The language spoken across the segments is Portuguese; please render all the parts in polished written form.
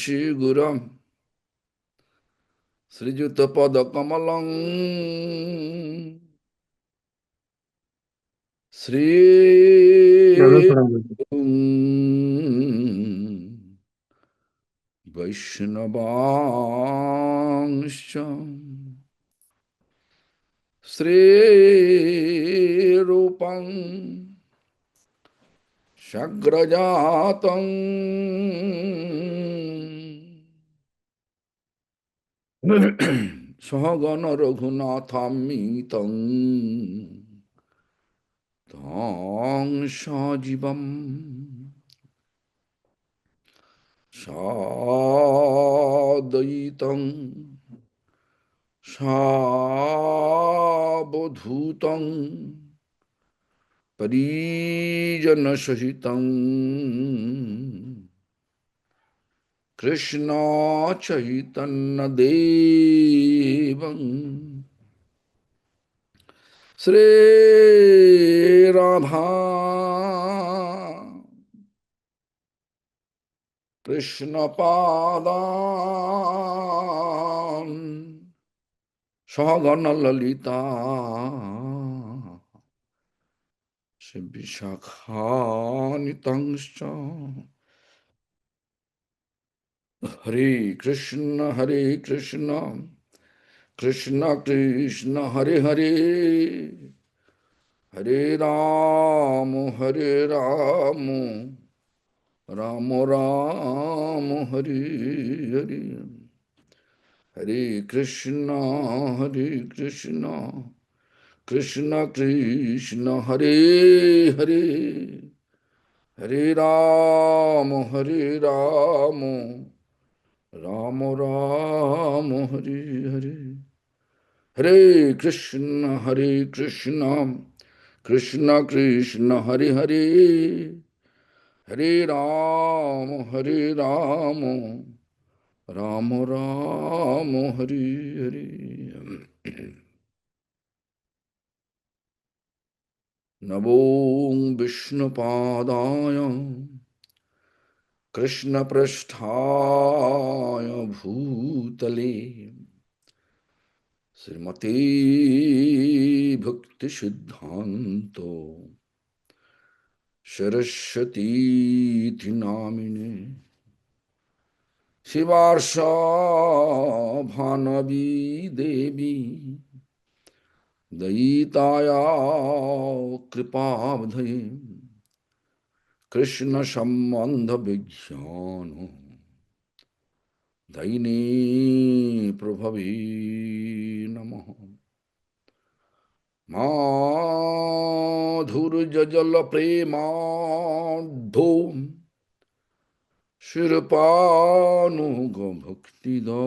Shri Guru Sri Juta Pada Kamalang Sri Vaishnavangscha Sri Rupam Shagrajatam Sahagana Raghunathammitam Tang Sajivam Sadaitam Sabodhutam Parijana Sahitam Krishna Chaitanya Devam Sri Radha Krishna Padan Sahagana Lalita Shri Vishakha Tangscha Hare Krishna Krishna Krishna Hare Hare Hare Rama Rama Rama Hare Hare Hare Krishna Krishna Krishna Hare Hare Hare Rama Rama Rama Hare Hare Hare Krishna Krishna Krishna Hare Hare Hare Rama Rama Rama Hare Hare Namo Vishnu Padaya Krishna Prasthaya Bhutale Srimati Bhakti Siddhanto Saraswati Namine Shivarsha Bhanavi Devi Daitaya Kripavadhaye Krishna Sambandha Vijnana Daini Prabhavi Namaha Madhurya Jala Premadho Shirpanuga Bhaktida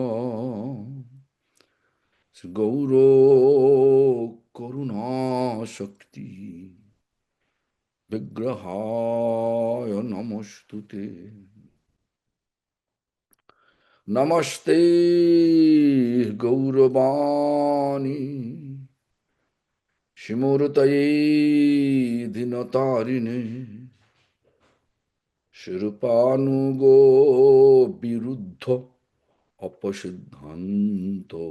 Gauro Karuna Shakti Vigrahaya Namostute Namaste Gauravani Shimurtaye Dinatarine Shirpanugo Viruddha Apasiddhanto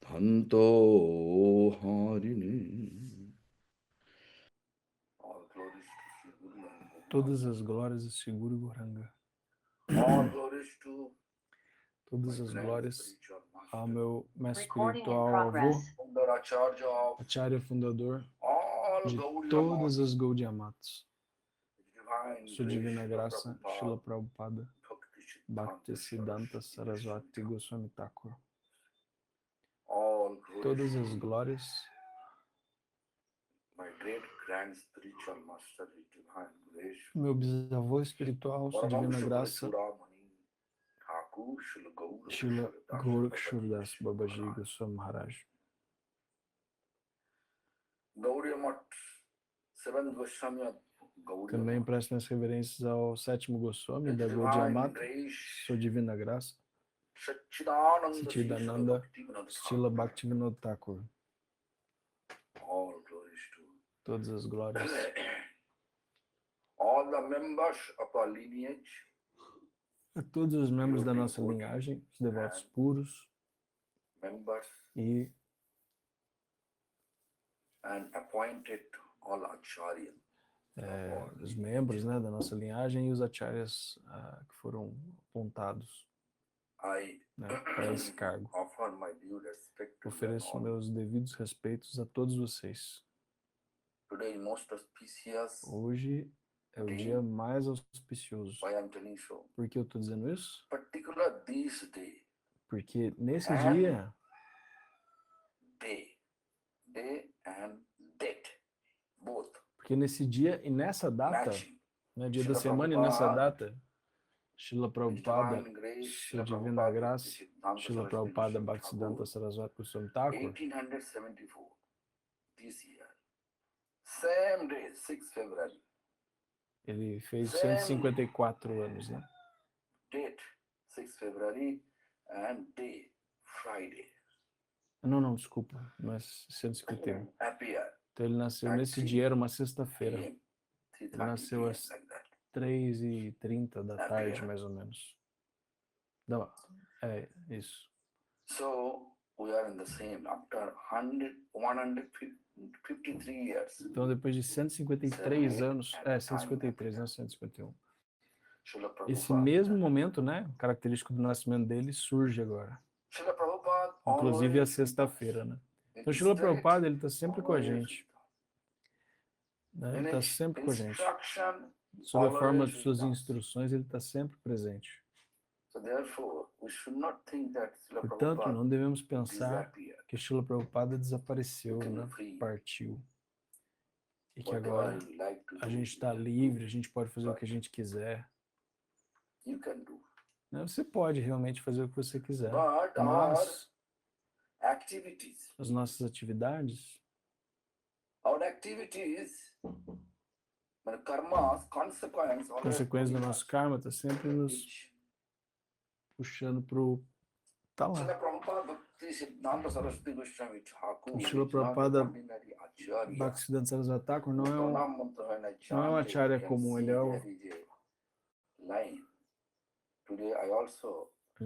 Bhanto Harine. Todas as glórias a Sri Guru Goranga. Todas as glórias ao meu mestre espiritual, avô, Acharya fundador de todas as Gaudiya Matas. Sua divina graça, Srila Prabhupada, Bhaktisiddhanta Sarasvati Goswami Thakur. Todas as glórias meu bisavô espiritual, sua divina graça, Srila Gorakshurdas Babaji Goswami Maharaj. Também presto minhas reverências ao sétimo Goswami da Gaudiya Mata, sua divina graça, Satchidananda Srila Bhaktivinoda Thakur. Todas as glórias. All the members of our lineage A todos os membros da nossa linhagem, os devotos puros members e and appointed all acharyas. os membros, né, da nossa linhagem e os acharyas que foram apontados, I né, para esse cargo. offer my due respect to them Ofereço all. meus devidos respeitos a todos vocês. Today most auspicious. Hoje é o dia mais auspicioso. Why I'm telling so? Por que eu estou dizendo isso? Particular this day. Porque nesse And dia, day and date, both porque nesse dia e nessa data, matching. né, dia da Srila semana e nessa Prabhupada, data, Srila Prabhupada, Divine Grace, Sua Srila Divina Prabhupada, Graça, Siddhanta Srila Saraswati Prabhupada Goswami Bhaktisiddhanta Thakur, Saraswati Goswami Thakur, 1874, this year, same day, 6 February, ele fez Same 154 anos, né? date, 6 February, and day, Friday, Não, desculpa, mas 151. appear Então ele nasceu at nesse 3 dia, era uma sexta-feira. p.m., Ele 3:30 nasceu p.m., às like that. 3h30 da tarde, Appear. mais ou menos. Não, é isso. So, we are in the same, after 153 years, Então depois de 153 anos, 153, não 151. Srila Esse Prabhupada. mesmo momento, né, característico do nascimento dele, surge agora. Srila Prabhupada Inclusive a always sexta-feira, né? in Então, Srila spirit, Prabhupada, ele está sempre com a always gente, né? Ele in está sempre com a gente. instruction, Sob a forma always de suas with us. instruções, ele está sempre presente. So therefore, we should not think that Srila Portanto, Prabhupada não devemos pensar disappeared. que Srila Prabhupada desapareceu, You can né? be free. Partiu. E que Whatever agora you like to a do, gente está livre, a gente pode fazer o que a gente quiser. you can do. Né? Você pode realmente fazer o que você quiser. But our Mas activities, as nossas atividades, when karmas, consequence, always consequências do pulling nosso us. karma, está sempre nos Which puxando pro... Tá lá. Srila Prabhupada Bhakti Siddhanta Saraswati Goswami Thakur O is Srila not a Prabhupada ordinary acharya. Bhaktisiddhanta Saraswati Thakur não é um Não acharya comum, ele é um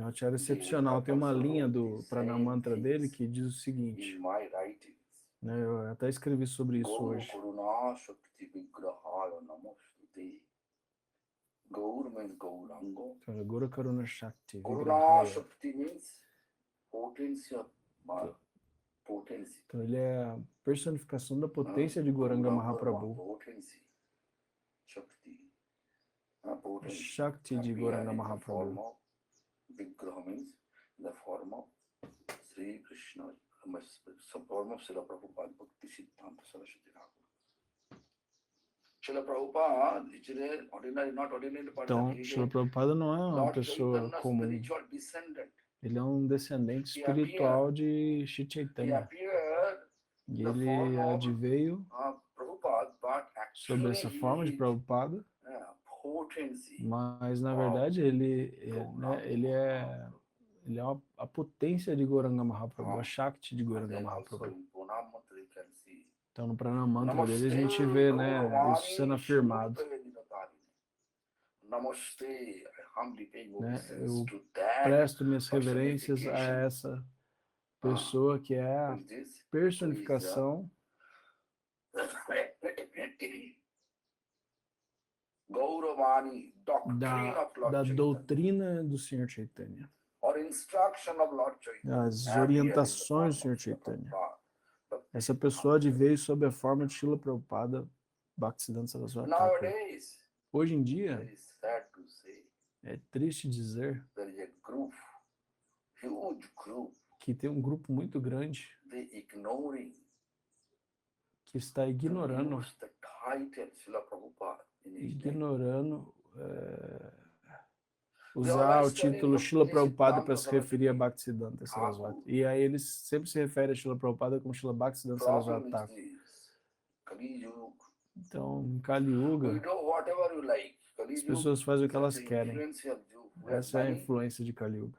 acharya excepcional. Tem uma linha do Pranamantra dele que diz o seguinte, né, eu até escrevi sobre isso hoje. Gaur means Gauranga. Então, Guru Karuna Shakti Karuna Vigrahaya. Shakti means potency of potency. Então ele é a personificação da potência de Gauranga Mahaprabhu. Potency. Shakti. Shakti de Gauranga Mahaprabhu. Vigraha means the form of Sri Krishna, form of Srila Prabhupada Bhakti Siddhanta Saraswati Thakur. Srila Prabhupada, ordinary, not ordinary, but Então, Srila Prabhupada não é uma Lord pessoa Chaitanya's comum. spiritual descendant. Ele é um descendente espiritual de Shri He Chaitanya. appeared E the ele form of adveio Prabhupada, but sob actually essa forma de he is Prabhupada, potency. mas na verdade ele é a potência de Gauranga Mahaprabhu, a Shakti de And Gauranga then also Mahaprabhu. in Purnamatra you can see. Então no Pranamantra dele a gente vê, né, isso sendo afirmado. Namaste, I humbly pay Né? obeisance Eu to that presto minhas reverências a personification. essa pessoa que é a Who is this? personificação Gauravani, doctrine of Lord da Chaitanya, doutrina do Senhor Chaitanya, or instruction of Lord Chaitanya. as orientações do Senhor Chaitanya. Essa pessoa adveio sob a forma de Srila Prabhupada Bhaktisiddhanta Saraswati Thakur. Nowadays, Hoje em dia, very sad to say, é triste dizer there is a group, huge group, que tem um grupo muito grande they ignoring que está ignorando, use the title Srila Prabhupada in his name. ignorando usar o título Srila Prabhupada para se referir a Bhaktisiddhanta Saraswati. E aí eles sempre se referem a Srila Prabhupada como Srila Bhaktisiddhanta Saraswati Problem is Thakur. this, Kali Yuga, Então, em Kali Yuga, we do whatever you like. Kali as Yuga pessoas fazem o que is elas the querem. influence of you. We are Essa é a banning influência de Kali Yuga.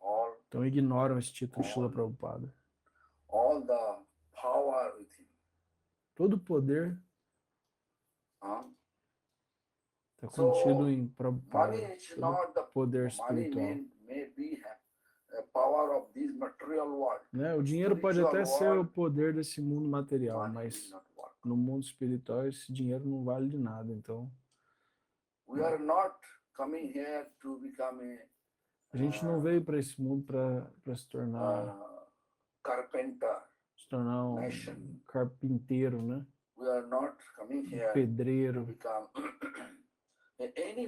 all Então ignoram esse título Srila Prabhupada. the power with him. Todo o poder Huh? Está contido em Money Prabhupada, is todo not the poder money espiritual. may be a power of this material world. Né? O dinheiro pode até Spiritual ser o world, poder desse mundo material, money will mas not work. no mundo espiritual esse dinheiro não vale de nada. Então, We are not coming here to become a gente não veio para esse mundo para se tornar carpenter, um carpinteiro, né? we are not coming here to Pedreiro. become any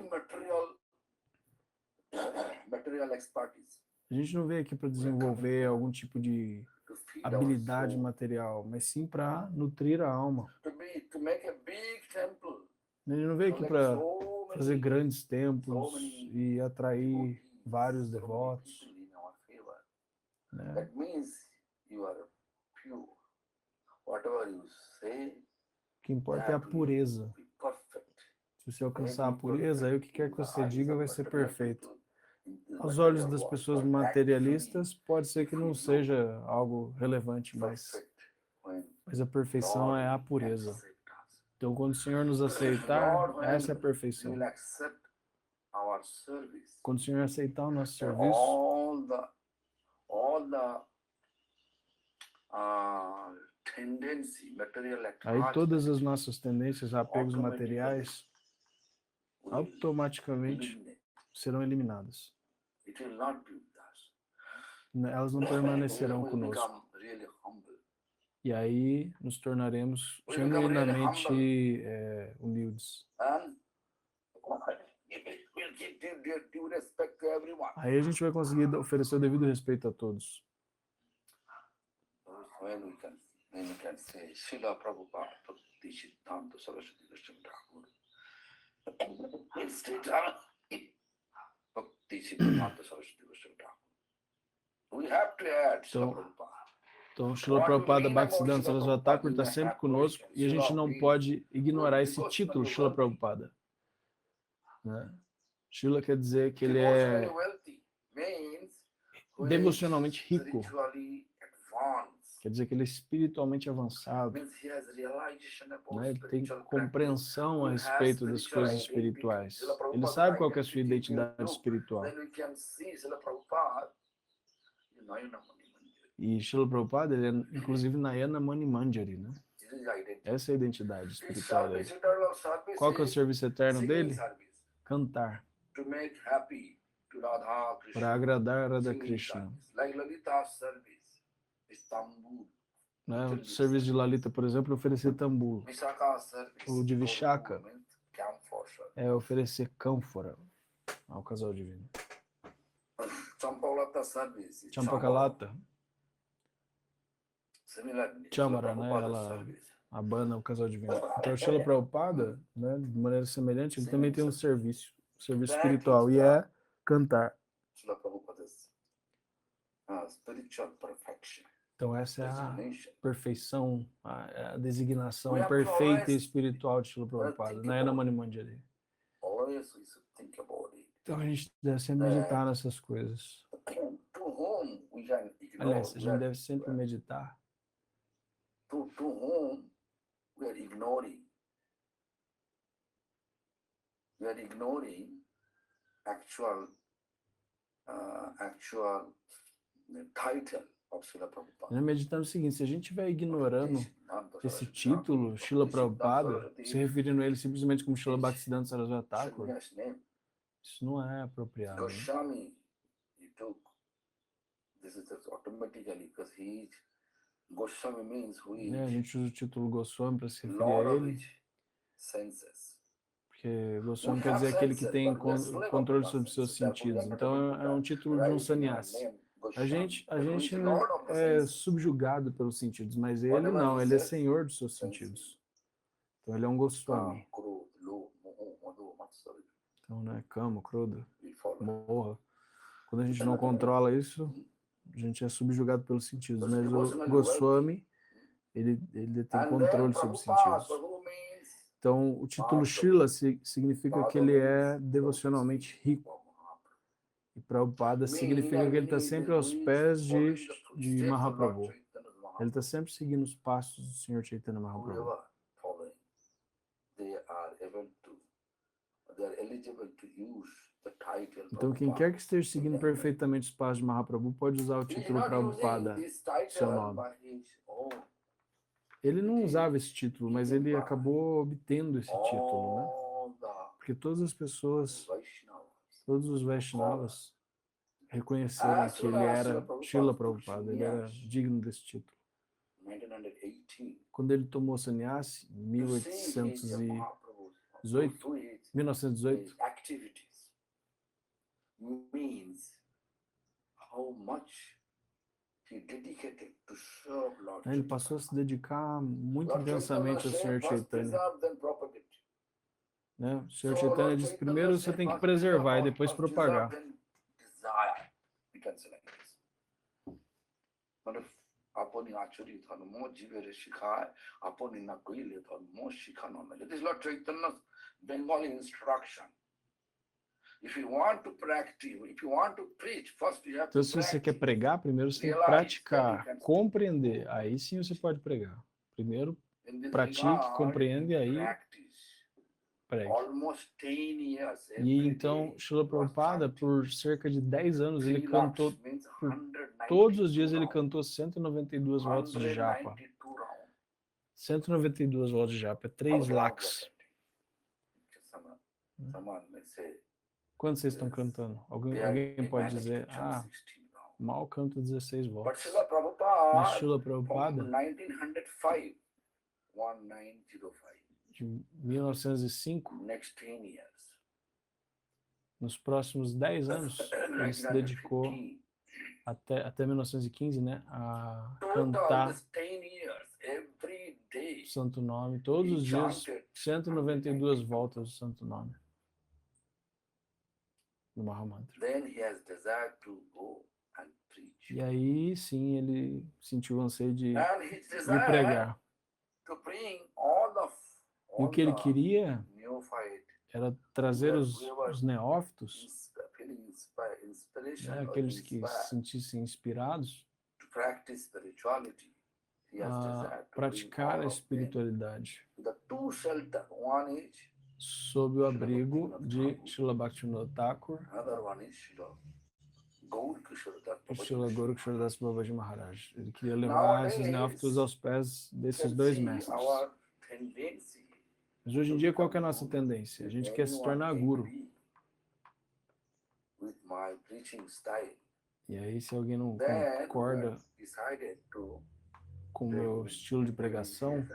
material expertise. A gente não veio aqui para desenvolver algum tipo de To feed habilidade our soul, material, mas sim para nutrir a alma. to make a big temple, A gente não veio aqui collect para so fazer many grandes templos so many e atrair devotees, vários so many devotos, people in our favor. né? That means you are pure. Whatever you say, O que importa é a that will pureza. be perfect. Se você alcançar a May be pureza, aí o que perfect quer in que the você eyes diga of vai ser material perfeito. people, in the Aos olhos material das world, pessoas but materialistas, pode ser que não actually seja algo relevante, mas perfect when a perfeição Lord é a pureza. accepts us. Então, quando o Senhor nos aceitar, Lord, when essa é a He perfeição. will accept our service, Quando o Senhor aceitar o nosso then serviço, all the tendency, material aí todas attachment as nossas tendências, apegos automatically materiais, will automaticamente eliminate. serão eliminadas. It will not be with us. Elas não permanecerão We will conosco. become really humble. E aí nos tornaremos We become really genuinamente humble. humildes. And we'll give due respect to everyone. Aí a gente vai conseguir oferecer o devido respeito a todos. When we can say, Srila Prabhupada, Bhakti Siddhanta Saraswati Goswami Thakur. Instead of Bhakti Siddhanta Saraswati Goswami Thakur. We have to add Srila Prabhupada. Então, Srila Prabhupada Bhaktisiddhanta Saraswati Thakur está sempre conosco e a gente não pode ignorar esse título, Srila Prabhupada. Né? Srila quer dizer que ele é devocionalmente rico. Quer dizer que ele é espiritualmente avançado. Né? Ele tem compreensão a respeito das coisas espirituais. Ele sabe qual que é a sua identidade espiritual. E Srila Prabhupada, ele é inclusive Nayana Mani Manjari, né? Essa é a identidade espiritual dele. Qual que é o serviço eterno dele? Cantar. Para agradar a Radha Krishna. Né? O serviço de Lalita, por exemplo, é oferecer tambor. O de Vishaka é oferecer cânfora ao casal divino. Champakalata, Chamara, né? Ela abana o casal divino. Então, Srila Prabhupada, né, de maneira semelhante, ele também tem um serviço espiritual, e é cantar. Então, essa é a perfeição, a designação perfeita e espiritual de Srila Prabhupada, Nayana Mani Manjari. Então, a gente deve sempre meditar nessas coisas. Aliás, a gente deve sempre meditar. To whom we are ignoring actual title of Srila Prabhupada. Meditando o seguinte: se a gente estiver ignorando esse título, Srila Prabhupada, se referindo a ele simplesmente como Srila Bhaktisiddhanta Saraswati Thakur, isso não é apropriado. Goswami, he took this is automatically because he Goswami means who is a gente usa o título Goswami para se referir Lord a of ele, his senses. porque Goswami quer dizer aquele que tem controle sobre seus sentidos. Então é um título de um sannyasi. A gente é subjugado pelos sentidos, mas ele não, ele é senhor dos seus sentidos. Então ele é um Goswami. Então, né, Kama, Krodha, Moha. Quando a gente não controla isso, a gente é subjugado pelos sentidos. Mas o Goswami, ele tem controle sobre os sentidos. Então, o título Srila significa que ele é devocionalmente rico. E Prabhupada significa que ele está sempre aos pés de Mahaprabhu. Ele está sempre seguindo os passos do Senhor Chaitanya Mahaprabhu. they are eligible to use the title Então, quem Prabhupada. quer que esteja seguindo perfeitamente os passos de Mahaprabhu pode usar o He is título not Prabhupada, using this seu title nome. by his own. Ele não usava esse título, mas ele acabou obtendo esse título, né? All the Porque todas as pessoas, Vaishnavas. todos os Vaishnavas reconheceram que ele era Srila Prabhupada, ele era digno desse título. 1918. Quando ele tomou sannyasi, em To see his 1918, to his 1918, activities means how much he dedicated to serve Lord ele passou a se dedicar muito Lord intensamente ao Sr. first Chaitanya. preserve, then propagate. Né? O Sr. So Chaitanya Lord disse, Chaitanya primeiro você said, tem que first preservar e preserve, depois first propagar. preserve, then desire. We can say like this. But আপনি আচরিত ধর্ম জীবের শিখায় আপনি না কইলে ধর্ম শিখানো না It is Lord Chaitanya's Bengali instruction. If you want to practice, if you want to preach, first you have Então, to se você quer practice. pregar, primeiro você tem que Realize praticar, that you can compreender. Aí sim você pode pregar. Primeiro In this pratique, regard, compreende e aí practice. pregue. Almost 10 years, E every então, day, Srila Prabhupada, chanting. por cerca de 10 anos, ele 3 cantou, lakhs means por 192 todos os dias ele rounds. cantou 192 voltas de japa. 192 rounds. 192 voltas de japa, é 3 lakhs. Someone may say, Quantos vocês estão cantando? Alguém pode dizer, mal canto 16 but voltas. Srila Mas Prabhupada, Srila from Prabhupada, 1905, 1905, de 1905, next 10 years, nos próximos 10 anos, ele se dedicou 1915, até 1915, né, a total cantar this 10 years, every day, o Santo Nome, todos he os dias, chanted 192 voltas do Santo Nome, do Mahamantra. Then he has desire to go and preach. E aí, sim, ele sentiu o anseio de And his ir desire pregar. to bring all E o que ele the queria neophyte, era trazer os neófitos, feeling né, inspiration, or aqueles que se inspired sentissem inspirados, to practice spirituality. He has a desire to bring praticar all a of them. espiritualidade The two shelter, one is, sob o abrigo de Srila Bhaktivinoda Thakur another one is Srila Gaur Kishore Das e Babaji. Srila Goraksharadas Babaji Maharaj. Ele queria levar esses neófitos aos pés desses dois mestres. Our tendency, Mas hoje em dia, qual que é a nossa tendência? A gente quer se tornar guru. with my preaching style, E aí, se alguém não then concorda we decided to com o meu estilo de pregação,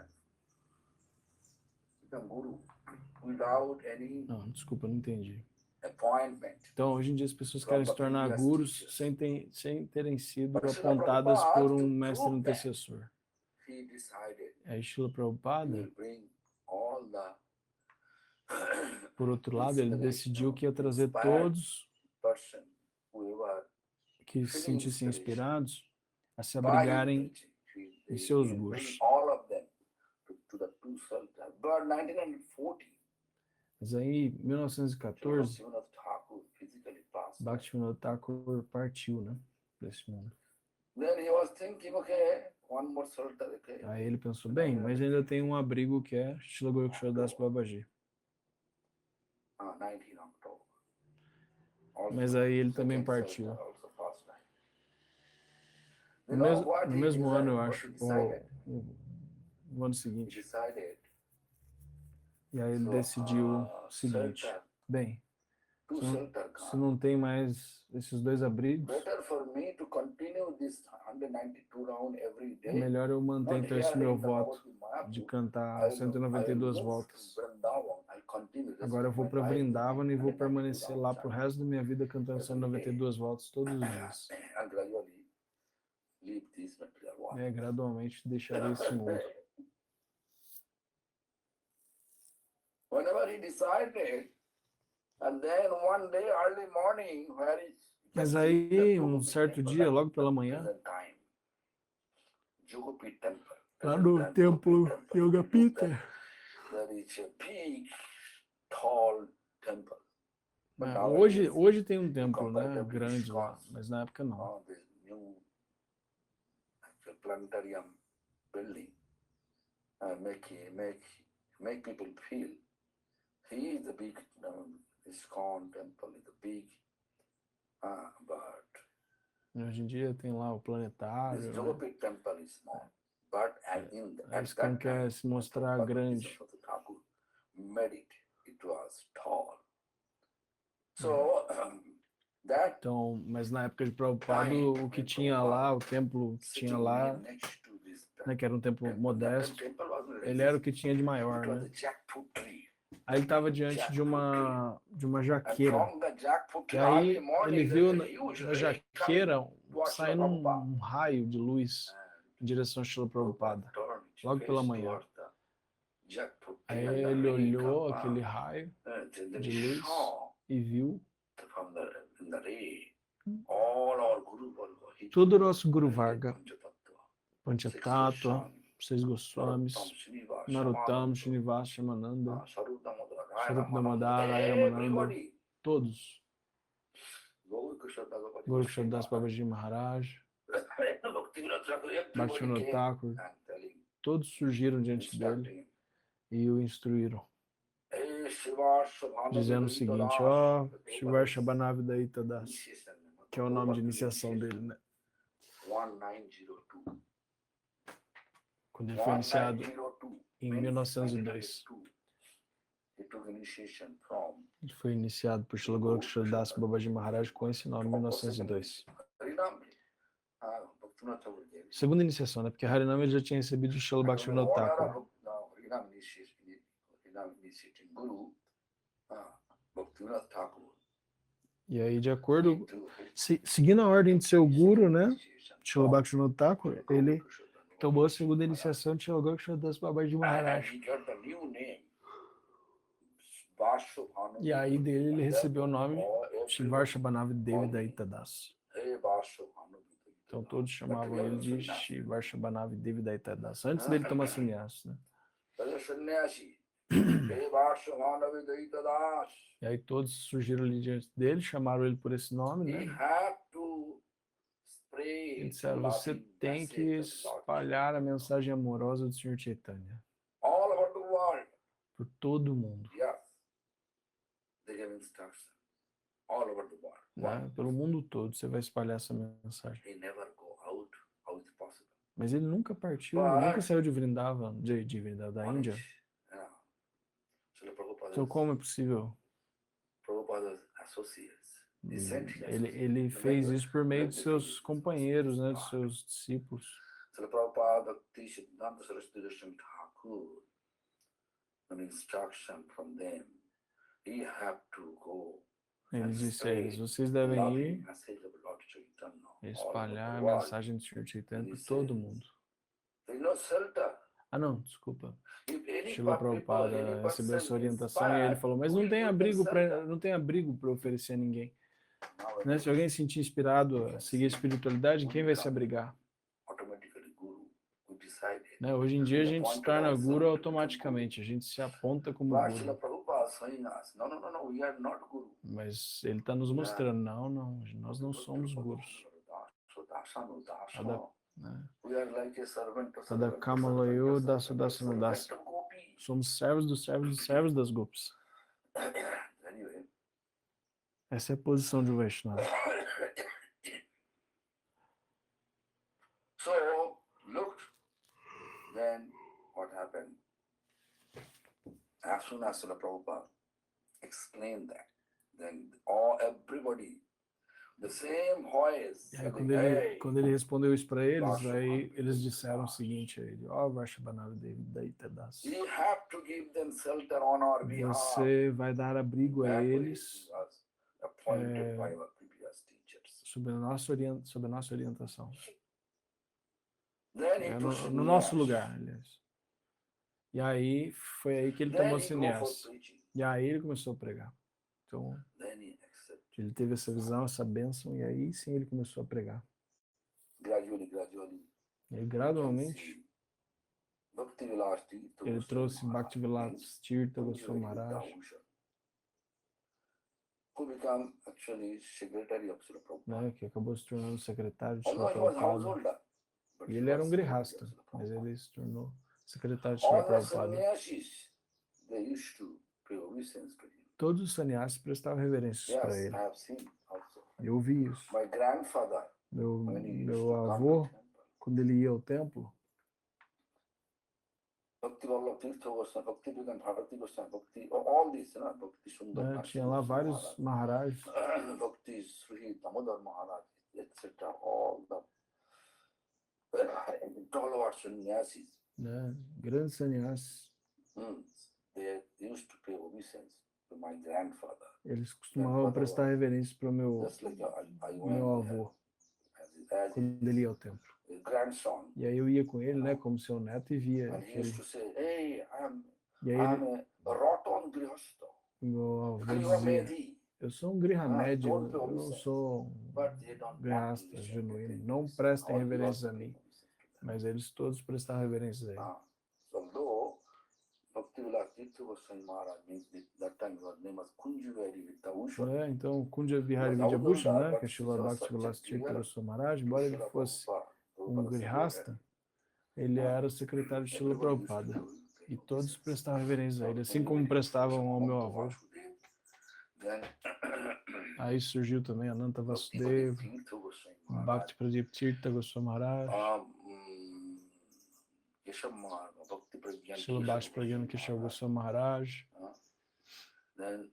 become guru without any não, desculpa, não entendi. appointment. Então, hoje em dia, as pessoas querem se tornar gurus sem terem sido apontadas por um mestre antecessor. He decided Aí, Srila to Prabhupada, bring all the por outro lado, ele decidiu que ia trazer todos person whoever que se sentissem inspirados a se by abrigarem preaching. em seus He gurus. bring all of them to the two shelters. But 1940, Mas aí, em 1914, Srila Thakur physically passed. Bhaktivinoda Thakur partiu, né, desse mundo. Then he was thinking, okay, one more shelter, okay. Aí ele pensou, bem, mas ainda tem um abrigo que é Srila Goraksharadas Babaji. 19 October. Also, Mas aí ele também second partiu. shelter also passed by. No You know mesmo, what no he mesmo ano, eu decided, acho, what he decided? no ano He seguinte. decided, E aí ele so, decidiu o seguinte, shelter, bem, two se shelter se gone. não tem mais esses dois abrigos, Better for me to continue this 192 round every é day. melhor eu manter Not então esse meu hearing the voto Bhagavad Mahaprabhu. de cantar I'll 192 move voltas. to Vrindavan. I'll continue this Agora eu vou my para life, Vrindavan e vou 192 permanecer lá rounds pro resto da minha vida cantando 192 voltas todos os dias. and gradually leave this material world. Gradualmente deixarei esse mundo. Whenever he decided, and then one day early morning, where is Mas aí, um certo dia, logo pela manhã, Jugupit Temple. lá no templo Yoga Pita, There is a big, tall temple. But hoje tem um templo, né, grande lá, mas na época não. This new planetarium building make people feel He is the big ISKCON temple, is the big, but Hoje em dia tem lá o this planetário, né? Jogapet temple is small. But A at ISKCON that quer time, se mostrar Prabhupada grande. Thakur made it. It was tall. So that Então, mas na época de Prabhupada, time, o que when tinha lá, o templo que sitting tinha lá, next to this né, que era um templo temple, modesto, that temple was not ele era o existing. que tinha de maior, It was né? a jackfruit tree. Aí ele estava diante de uma And jaqueira. from the jackfruit E tree, aí early morning, ele viu there's a huge na ray jaqueira towards Srila saindo Prabhupada. um raio de luz em direção a Srila Prabhupada, Prabhupada turned his logo pela face manhã. towards the jackfruit Aí tree and the ele ray olhou come aquele out. raio Then de he luz saw e viu from in the ray all our Guru Varga, he todo o nosso Guru Varga, Panchatattva, six Panchatattva, seis Goswamis, Narottam, Srinivasa, Shamananda, Swarup Damodara, Ramananda, todos. Gokul Das Babaji Maharaj, Bhaktivinoda Thakur, todos surgiram diante dele e o instruíram, dizendo o seguinte: ó, Shivar Shabanavidaita Das, que é o nome de iniciação dele, né? 1902. Quando ele foi iniciado em 1902. He took initiation from Ele foi iniciado por Srila Gokul Das Babaji Maharaj com esse nome em 1902. Segunda iniciação, né? Porque Harinam ele já tinha recebido de Srila Bhaktivinoda Thakur. E aí, de acordo, seguindo a ordem de seu guru, né? Srila Bhaktivinoda Thakur, ele tomou a segunda iniciação de Srila Gokul Das Babaji Maharaj. E aí dele ele recebeu o nome Shivar Shabanavidaita Das. Então todos chamavam ele de Shivar Shabanavidaita Das, antes dele tomar sannyas, né? E aí todos surgiram ali diante dele, chamaram ele por esse nome, né? E disseram: você tem que espalhar a mensagem amorosa do Senhor Chaitanya por todo o mundo. Né? Pelo mundo todo você vai espalhar essa mensagem. Mas ele nunca partiu, nunca saiu de Vrindavan, Vrindavan, da Índia. Então como é possível? Ele fez isso por meio de seus companheiros, né, de seus discípulos. Ele disse a eles: vocês devem ir espalhar a mensagem do Sr. Chaitanya por todo mundo. Ah, não, desculpa. Srila Prabhupada recebeu essa orientação e ele falou: mas não tem abrigo para oferecer a ninguém. Né? Se alguém se sentir inspirado a seguir a espiritualidade, quem vai se abrigar? Né? Hoje em dia a gente se torna guru automaticamente, a gente se aponta como guru. Mas ele está nos mostrando: não, nós não somos gurus. Tada Kamalayo Dasa Dasa Nudasa. Somos servos dos servos dos servos das gopis. Essa é a posição de um Vaishnava. So, look, then what happened? As soon as Srila Prabhupada explained that, then everybody, the same voice. Aí, quando ele respondeu isso para eles, aí eles disseram o seguinte a ele: ó, Varshabhanavidaita Das, você vai dar abrigo a eles sob a nossa orientação. No nosso lugar, aliás. E aí foi aí que ele tomou sannyas. E aí ele começou a pregar. Então ele teve essa visão, essa bênção, e aí sim ele começou a pregar. E aí, gradualmente ele trouxe Bhaktivilasa Tirtha Goswami Maharaj, né, que acabou se tornando secretário de Srila Prabhupada. E ele era um grihasta, mas ele se tornou secretário de Srila Prabhupada. pay obeisance to him. Todos os sannyasis prestavam reverências para Yes, ele. I have seen also. Eu vi isso. My grandfather, Meu, when he used meu to come to avô, temple, quando ele ia ao templo, Bhakti Vallabh Tirtha Goswami, Bhakti Vedanta Bharati Goswami, Bhakti, all these, Bhakti Sundar né, tinha lá vários Maharajas, Bhakti Sri Damodar Maharaj, etc. All the Dollar sannyasis, né, grandes sannyasis. they used to pay obeisance to my grandfather. Eles costumavam prestar reverência para o meu, Just like I meu went avô, as quando ele ia ao templo. his grandson, E aí eu ia com ele, né, como seu neto, e via and he aquele. used to say, "Hey, E aí I'm a rotten grihastha, meu avô dizia, grihamendi." eu sou um griha médio, don't pay eu não obeisance. sou um But they don't grihasta practice genuíno, it. não prestem All reverências a belongs to mim. them. Mas eles todos prestavam reverências a ele. So although Bhakti Vilas Tirtha Goswami Maharaj means that time his name was Kunjivadi Vidyabhushan. É, então, Kunja Vihari Vidyabhushan, né, que é Srila Bhakti But Vilas Tirtha clear Goswami Maharaj, embora ele Srila fosse Prabhupada, um Prabhupada grihasta, ele era o secretário de Srila everybody used to Prabhupada. do E it. todos prestavam reverência a ele, assim como prestavam ao meu avô. Then Aí surgiu também Ananta Vasudeva, Tirtha Goswami Maharaj, Bhakti Pradip Tirtha Goswami Maharaj, Keshav Maharaj, Bhakti Pragyan Srila Bhakti Pragyan Keshava Goswami Maharaj, then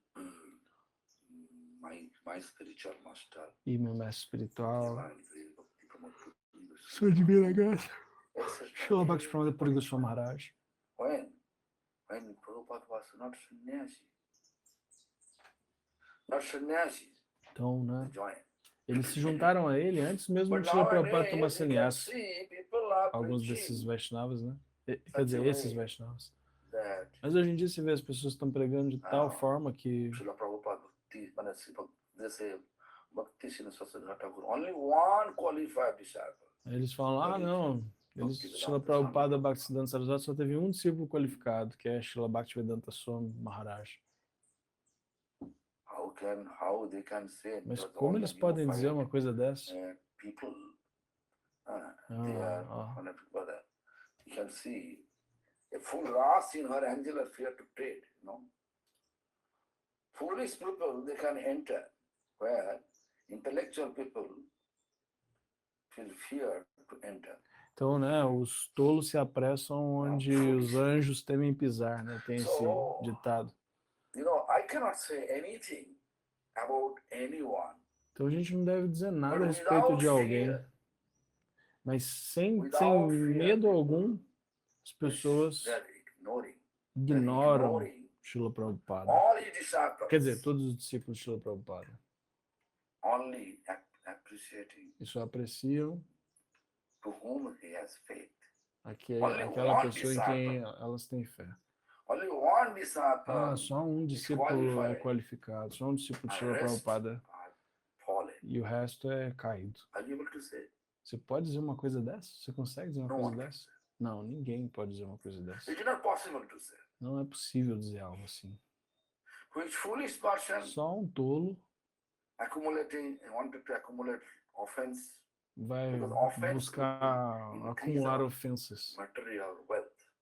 my spiritual master, e meu mestre espiritual, Divine Bhakti Pramod Puri Goswami, Sua Divina Graça, etc. Srila Bhakti Pramod Puri Goswami Maharaj. When Prabhupada was not sannyasi, Então, they né, joined. eles se juntaram a ele antes mesmo But de Srila Prabhupada nowadays, tomar you can sannyasa. see people are Alguns preaching desses Vaishnavas, né? Quer dizer, esses Vaishnavas. that Mas hoje em dia se vê as pessoas estão pregando de tal forma que Srila Prabhupada, they say, Bhakti Siddhanta Thakur, only one qualified disciple. eles falam, ah, não, Srila Prabhupada Bhaktisiddhanta Saraswati só teve um discípulo qualificado, que é Srila Bhaktivedanta Swami Maharaj. How they can say? Mas that como all eles the podem dizer unified, uma coisa dessa? people, they are together. You can see a full ras in her angel are fear to trade, Foolish people, they can enter, where intellectual people feel fear to enter. Então, né, os tolos se apressam onde os anjos temem pisar, né? Tem esse ditado. I cannot say anything about anyone. Então a gente não deve dizer nada a respeito de alguém. Mas sem medo algum, as pessoas ignoram Srila Prabhupada. Quer dizer, todos os discípulos de Srila Prabhupada. E só apreciam aquela pessoa em quem elas têm fé. Ah, só um discípulo é qualificado, só um discípulo de Srila Prabhupada. E o resto é caído. Você pode dizer uma coisa dessa? Você consegue dizer uma coisa dessa? Não, ninguém pode dizer uma coisa dessa. Não é possível dizer algo assim. Só um tolo vai buscar acumular ofensas.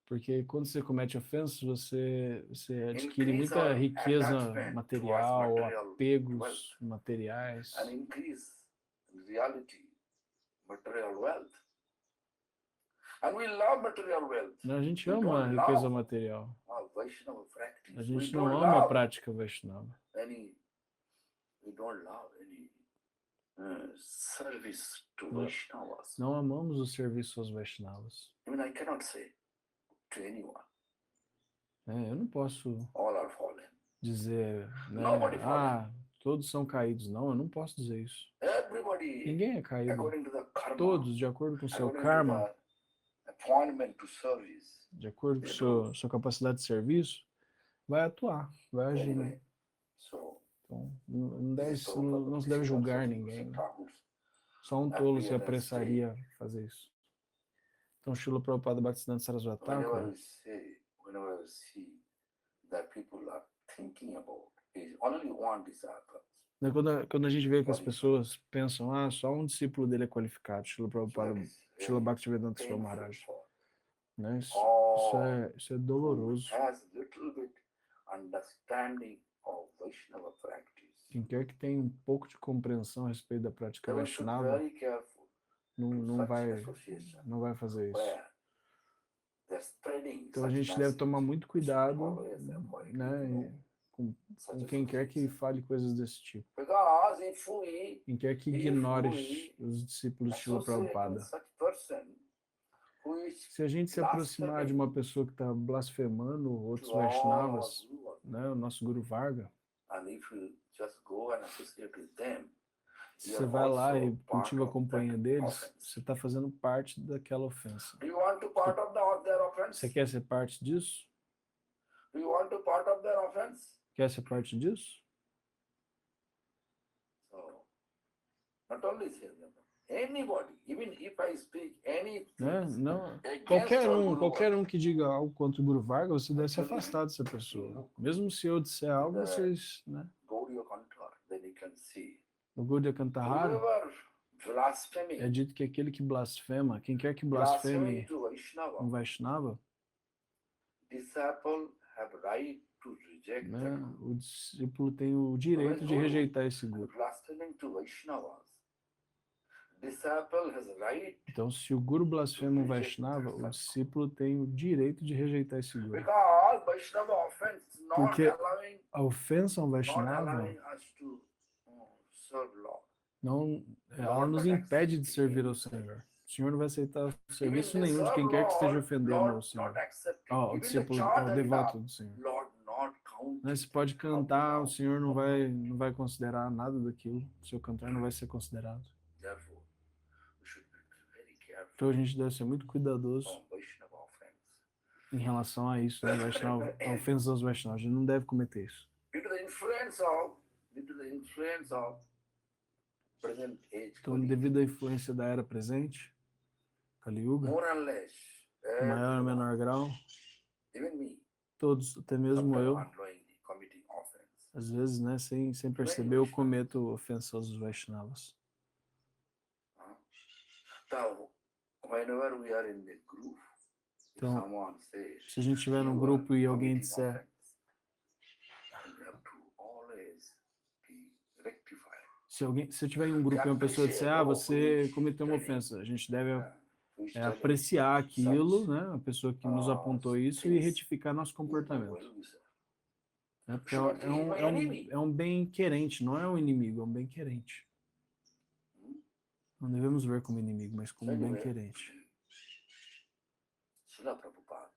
Porque quando você comete ofensas, você adquire muita riqueza material, apegos materiais. A gente ama a riqueza material. A gente não ama a prática Vaishnava. Não amamos o serviço aos Vaishnavas. Eu não posso dizer, né, todos são caídos. Não, eu não posso dizer isso. Ninguém é caído. Todos, de acordo com o seu karma, de acordo com sua capacidade de serviço, vai atuar, vai agir. Então, não se deve julgar ninguém. Só um tolo se apressaria a fazer isso. Então, Srila Prabhupada Bhaktisiddhanta Saraswati Thakur, quando a gente vê que as pessoas pensam, só um discípulo dele é qualificado, Srila Prabhupada, Srila Bhaktivedanta Swami Maharaj. Né? Isso é doloroso. understanding of Vaishnava practice, Quem quer que tenha um pouco de compreensão a respeito da prática they should be Vaishnava very careful não, to não such vai, association não vai fazer isso. where they're spreading Então a such gente deve tomar messages. muito cuidado, Always avoid, né, com such quem quer que association. fale coisas desse tipo. Because if we Quem quer que ignore os discípulos de Srila associate with Prabhupada. such person who is Se a gente se aproximar de uma pessoa que está blasfemando outros to all our Vaishnavas, Guru, né, o nosso Guru Varga, and if you just go and associate with them, se you você are vai lá also e part cultiva a of companhia that deles, offense. você está fazendo parte daquela ofensa. Do you want to part of their offense? Você quer ser parte disso? Do you want to part of their offense? Quer ser parte disso? So, not only say them, anybody, even if I speak anything Né? Não, against qualquer our um, Guru qualquer Varga, um que diga algo contra o Guru Varga, você deve se afastar dessa pessoa. Mesmo se eu disser algo, vocês, né? Gaudiya Kantar, then you can see. No Gaudiya Kantahara Whoever blaspheming, é dito que aquele que blasfema, quem quer que blaspheming blasfeme to Vaishnava, um Vaishnava, disciple have right to reject né? them. O discípulo tem o direito de rejeitar esse Guru. Blaspheming to Vaishnavas, disciple has right Então, se o Guru blasfema um Vaishnava, o discípulo tem o direito de rejeitar esse Guru. because Vaishnava offense is not Porque allowing, a ofensa a um not Vaishnava allowing us to serve Lord. não, ela nos impede de servir ao Senhor. O Senhor não vai aceitar serviço nenhum de quem quer que esteja ofendendo ao Senhor. Ó, o discípulo, ao devoto do Senhor. Lord not count. Né, você pode cantar, o Senhor não vai considerar nada daquilo. O seu cantar não vai ser considerado. Therefore, we should be very careful Então a gente deve ser muito cuidadoso on Vaishnava offense. em relação a isso, né? Vaishnava, a ofensa aos Vaishnavas. A gente não deve cometer isso. Due to the influence of present age, Então, devido à influência da era presente, Kali Yuga, more and less, em maior ou menor grau, even me, todos, até mesmo eu, unknowingly committing offense. às vezes, né, sem perceber, eu cometo ofensa aos Vaishnavas. So, whenever we are in the group, if Então, someone says, se a gente estiver num "You grupo are e alguém committing disser, offense," you have to always be rectified. se eu estiver em um grupo e uma pessoa disser, você cometeu uma ofensa, a gente deve apreciar aquilo, né, a pessoa que nos apontou isso e retificar nosso comportamento. Né, porque é um bem querente, não é um inimigo, é um bem querente. Não devemos ver como inimigo, mas como um bem querente. Srila Prabhupada,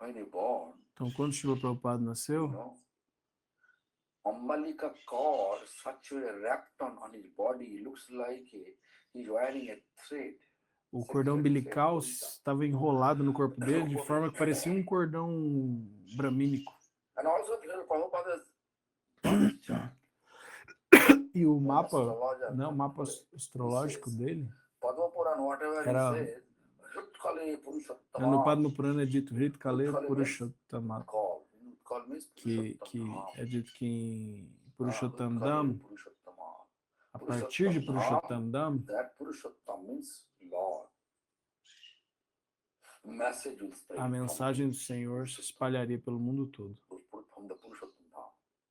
when he born, Então, quando Srila Prabhupada nasceu, umbilical cord sexually wrapped on his body looks like he's wearing a thread. o cordão umbilical estava enrolado no corpo dele de forma que parecia um cordão bramínico. And also Srila Prabhupada's E o mapa, né, o mapa astrológico dele, Padma Purana, whatever era, he says, Hritkale no Purushottama, Padma Purana é dito Hritkale Purushottama, call. Call means que Purushottama. é dito que em Purushottam Dham, Purushottama. a partir de Purushottam Dham, That Purushottama means Lord. Message will spread a mensagem do Senhor se espalharia pelo mundo todo. from the Purushottam Dham.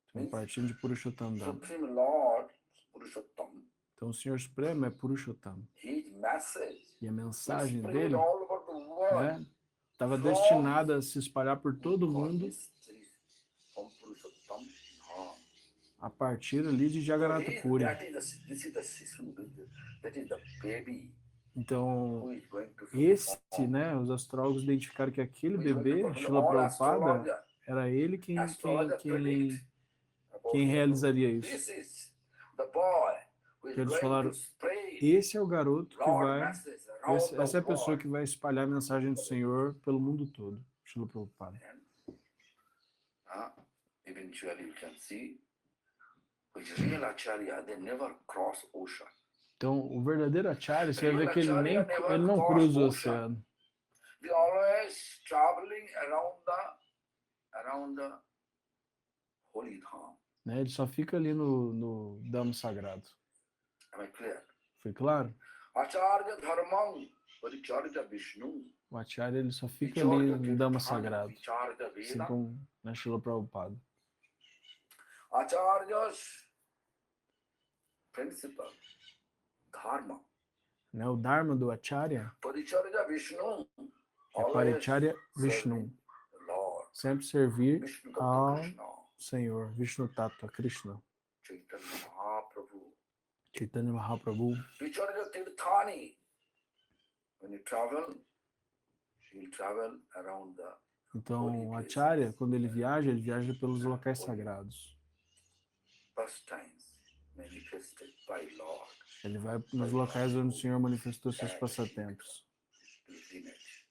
Então, partindo de Purushottam Dham. Supreme Lord Purushottam. Então, o Senhor Supremo é Purushottam. His message E a will mensagem spread dele, all over the world. né, estava destinada a se espalhar por todo Because mundo from Purushottam Dham. a partir ali de Jagannatha Puri. This is the system, that is the baby Então, who is going to esse, né, os astrólogos identificaram que aquele bebê, Srila Prabhupada, era ele quem realizaria isso. This is the boy who is Eles going falaram, to spread esse é o garoto que Lord vai, message around essa é a the pessoa world. que vai espalhar a mensagem do Senhor pelo mundo todo, Srila Prabhupada. Eventually you can see, which real Acharya, they never cross ocean. Então, o verdadeiro Acharya, você vai ver que ele não cruza o oceano. They always traveling around the holy Dham. Né? Ele só fica ali no Dham sagrado. Am I clear? Foi claro? Acharya Dharmam, Paricharya Vishnu. O Acharya ele só fica ali no Dham sagrado. Assim como né, Srila Prabhupada. Acharya's principle, dharma. Né, o Dharma do Acharya Paricharya Vishnu, é always Paricharya Vishnu, serving the Lord, sempre servir Vishnu Tattva ao Krishna, Senhor, Vishnu Tattva Krishna, Chaitanya Mahaprabhu. Chaitanya Mahaprabhu. Vicharya Tirthani, when you travel, he'll travel around the Então, o holy places, Acharya, quando ele viaja pelos locais sagrados. pastimes manifested by Lord, Ele vai nos locais onde o Senhor manifestou seus passatempos. pilgrimage.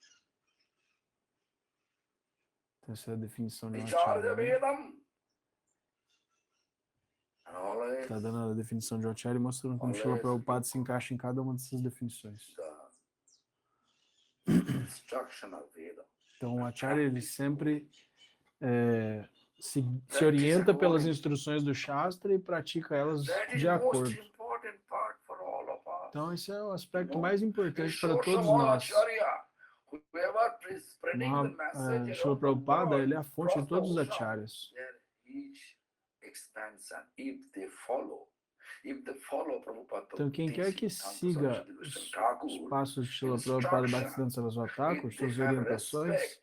Essa é a definição de um Vicharya Acharya. Né? Vedam, and always Está dando a definição de um Acharya e mostrando como Srila Prabhupada se encaixa em cada uma dessas definições. the instruction of Veda. Então, o Acharya, ele sempre se orienta pelas instruções do Shastra e pratica elas That is de the most acordo. important part for all of us. Então, esse é o aspecto mais importante He para shows todos all nós. Acharya, whoever is spreading the message Srila around the Prabhupada, world, ele é a fonte de across the todos os ocean, Acharyas. their each expansion, if they follow Prabhupada, Então, quem quer que siga os passos de Srila Prabhupada Bhaktisiddhanta Saraswati Thakur, suas orientações,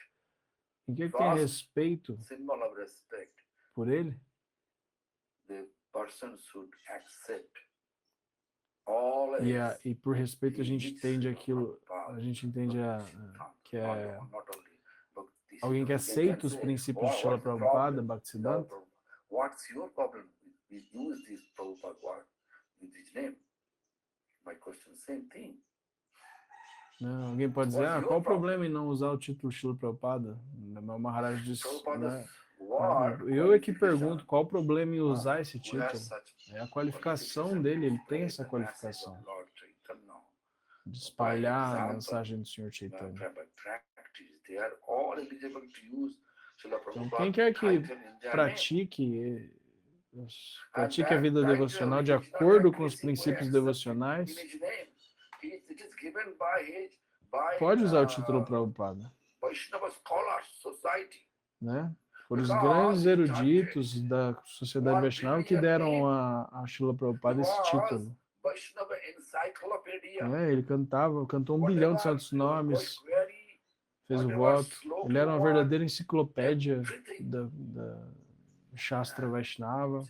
quem quer que tenha respeito symbol of respect, por ele, the person should accept all e por respeito a gente entende aquilo, a gente entende que é alguém que aceita os princípios de Srila Prabhupada Bhaktisiddhanta. What's your problem? We use this Prabhupada word with his name. My question, same thing. Né? Alguém pode dizer, qual o problema em não usar o título Srila Prabhupada? O Maharaj disse, né? Eu é que pergunto, qual o problema em usar esse título? É a qualificação dele, ele tem essa qualificação de espalhar a mensagem do Senhor Chaitanya. Então, quem quer que pratique a vida devocional de acordo com os princípios devocionais, pode usar o título Prabhupada, né? Por os grandes eruditos da sociedade Vaishnava que deram a Srila Prabhupada esse título. Ele cantou 1 bilhão de santos nomes, fez o voto. Ele era uma verdadeira enciclopédia da Shastra Vaishnava.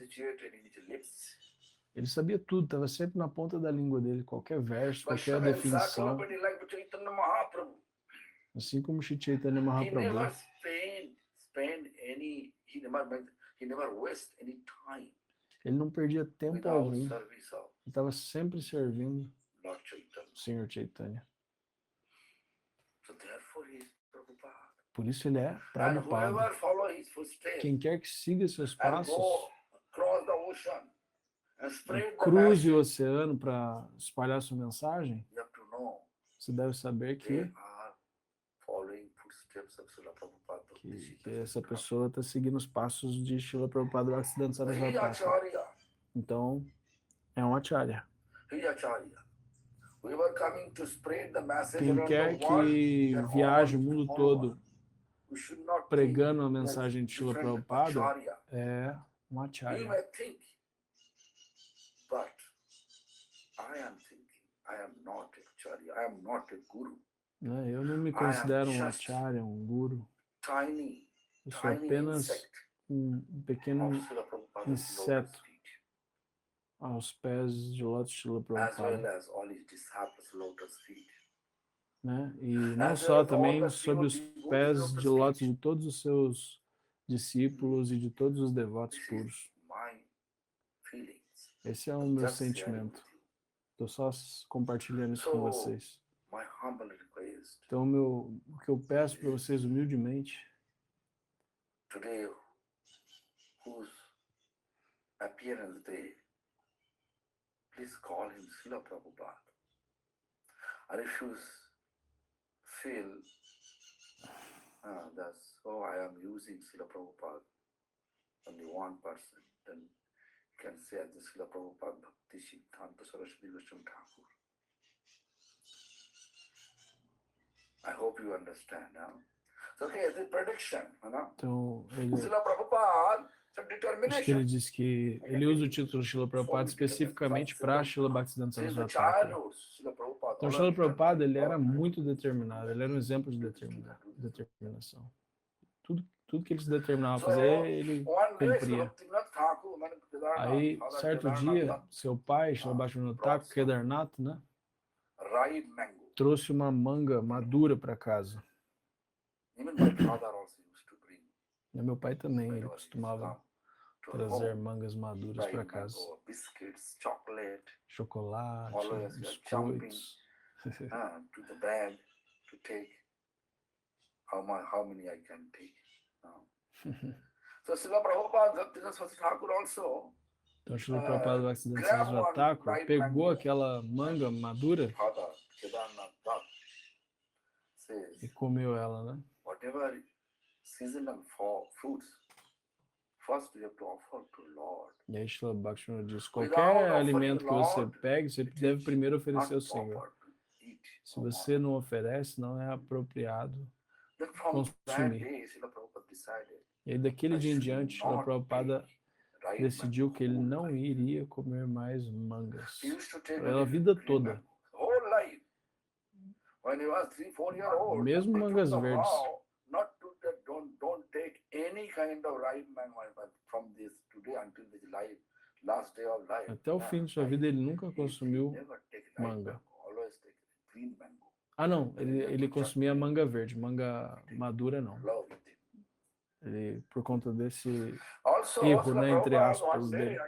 Ele sabia tudo, estava sempre na ponta da língua dele, qualquer verso, qualquer definição. Assim como Shri Chaitanya Mahaprabhu. Ele não perdia tempo algum. Ele estava sempre servindo o Senhor Chaitanya. Por isso ele é Prabhupada. Quem quer que siga seus passos, cruze o oceano para espalhar sua mensagem, você deve saber que essa pessoa está seguindo os passos de Srila Prabhupada Bhaktisiddhanta Saraswati Thakur. Então, é um Acharya. Quem quer que viaje o mundo todo pregando a mensagem de Srila Prabhupada é um Acharya. Eu não me considero um Acharya, um Guru. Eu sou apenas um pequeno inseto aos pés de Lótus Srila Prabhupada. Né? E não só, também sob os pés de Lótus de todos os seus discípulos e de todos os devotos puros. Esse é o meu sentimento. Estou só compartilhando isso com vocês. Então, o que eu peço para vocês humildemente, today, whose appearance day, please call him Srila Prabhupada. And if you feel that, I am using Srila Prabhupada, only one person, then you can say the Srila Prabhupada Bhaktisiddhanta Saraswati Goswami Thakur. I hope you understand now. So, okay, the prediction, Então, Srila Prabhupada, so acho que ele determination. diz que ele usa o título Srila Prabhupada especificamente para Srila Bhaktisiddhanta Since the Saraswati Thakur. childhood, Srila Prabhupada. Então, Srila Prabhupada, ele era muito determinado, ele era um exemplo de determinação. Tudo que ele se determinava a fazer, ele One day, Srila cumpria. Bhaktivinoda Thakur, Aí, certo dia, seu pai, Srila Bhaktivinoda Thakur, Kedarnath, né, ripe mango. trouxe uma manga madura para casa. Even my father also used to bring. E meu pai também, ele whenever he used to costumava come to trazer home, mangas maduras para ripe casa. mango, biscuits, chocolate, Chocolate, always we are jumping biscoitos. to the bag to take how many I can take. So Srila Prabhupada, Bhaktisiddhanta Saraswati Thakur also Então, Srila Prabhupada Bhaktisiddhanta Saraswati Thakur pegou aquela manga madura Father Kedarnath Das says, e comeu ela, né? whatever seasonal fruits, first we have to offer to Lord. E aí Srila Bhaktivinoda diz, qualquer alimento que você pegue, você deve primeiro oferecer ao Senhor. Se você não oferece, não é apropriado consumir. E aí, daquele dia em diante, Srila Prabhupada decidiu que ele não iria comer mais mangas pela vida toda. Mesmo mangas verdes. Até o fim de sua vida ele nunca consumiu manga. Ah, não, ele consumia manga verde, manga madura não. Ele, por conta desse erro, né, entre aspas, dele,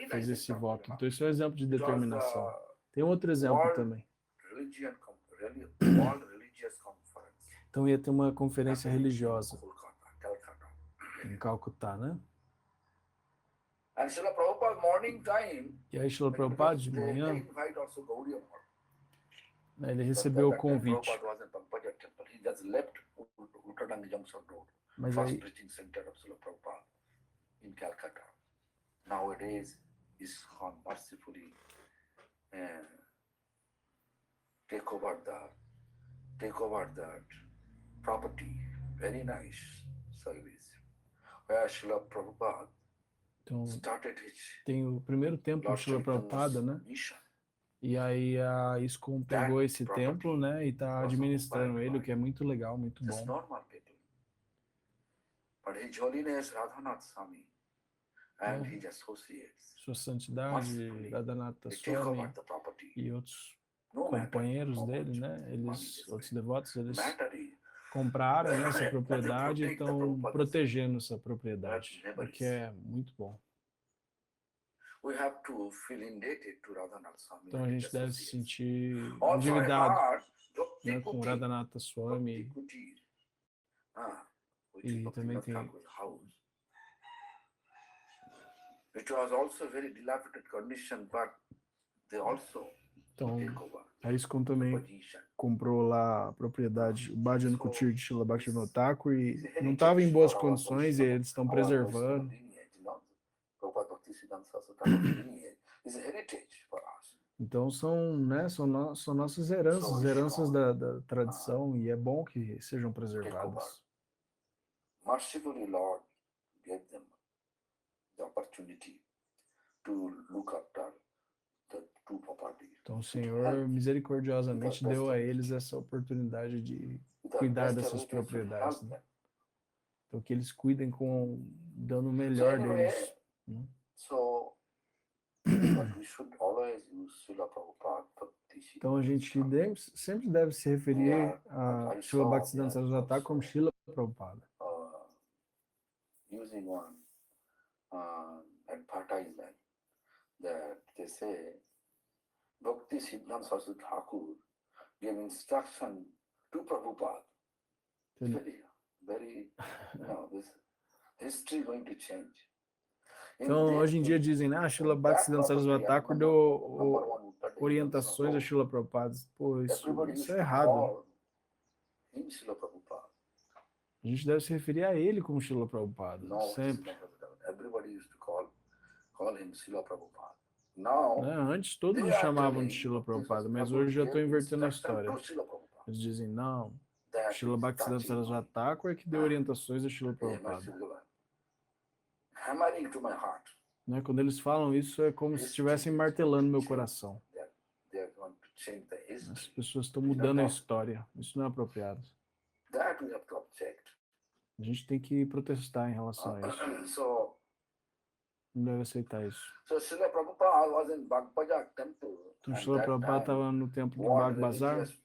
fez esse voto. Então isso é um exemplo de determinação. Tem outro exemplo também. Então ia ter uma conferência religiosa em Calcutá, né? E aí Srila Prabhupada de manhã, né, ele recebeu o convite. Mas aí nowadays is mercifully take over that property. Very nice service. Where Srila Prabhupada então, started his tem o primeiro templo de Srila Prabhupada, né? mission. E aí a ISKCON pegou esse templo, né, e está administrando ele, o que é muito legal, muito Just bom. normal people. But His Holiness Radhanath Swami and his associates, Sua Santidade, Radhanatha they take over Swami the property. e outros No matter companheiros how dele, much né, money eles, is outros spent. devotos, eles Matter is compraram, né, essa propriedade e Protect the estão Prabhupada. protegendo essa propriedade, That's o que é muito bom. we have to feel indebted to Radhanath Swami. Então a and his gente deve se associates. sentir Also, I endividado, heard né, Bhakti com Kuti. Radhanatha Swami. Bhakti Kuti. Which E is também Bhaktivinoda tem Thakur's house. It was also very dilapidated condition, but they also Então, take over a ISKCON the também position. comprou lá a propriedade, o Bhajan Kutir de Srila Bhaktivinoda Thakur, e não estava em boas condições e eles estão preservando. Então são, né, são nossas heranças da tradição, e é bom que sejam preservadas. Mercifully, Lord gave them the opportunity to look after the two properties. Então o Senhor misericordiosamente deu a eles essa oportunidade de cuidar dessas propriedades, né? Então que eles cuidem dando o melhor deles, né? So, but we should always use Srila Prabhupada Bhakti. Então a gente sempre deve se referir a Srila Bhaktisiddhanta Saraswati Thakur como Srila Prabhupada. Using one advertisement that they say Bhakti Siddhanta Saraswati Thakur gave instruction to Prabhupada. Very, this history going to change. Então, hoje em dia dizem, né, a Srila Bhaktisiddhanta Saraswati Thakur deu orientações a Srila Prabhupada. Pô, isso é errado. A gente deve se referir a ele como Srila Prabhupada, sempre. Né? Antes todos nos chamavam de Srila Prabhupada, mas hoje já estou invertendo a história. Eles dizem, não, Srila Bhaktisiddhanta Saraswati Thakur é que deu orientações a Srila Prabhupada. Hammering to my heart. Né? Quando eles falam isso, é como se estivessem martelando meu coração. They are going to change the As history. pessoas estão mudando a história. Isso não é apropriado. That we have to object. A gente tem que protestar em relação a isso. So Não deve aceitar isso. Srila Prabhupada was in Bagbajar temple. Então, at Srila that Prabhupada time, estava no templo de World Bag Bazar. Religious,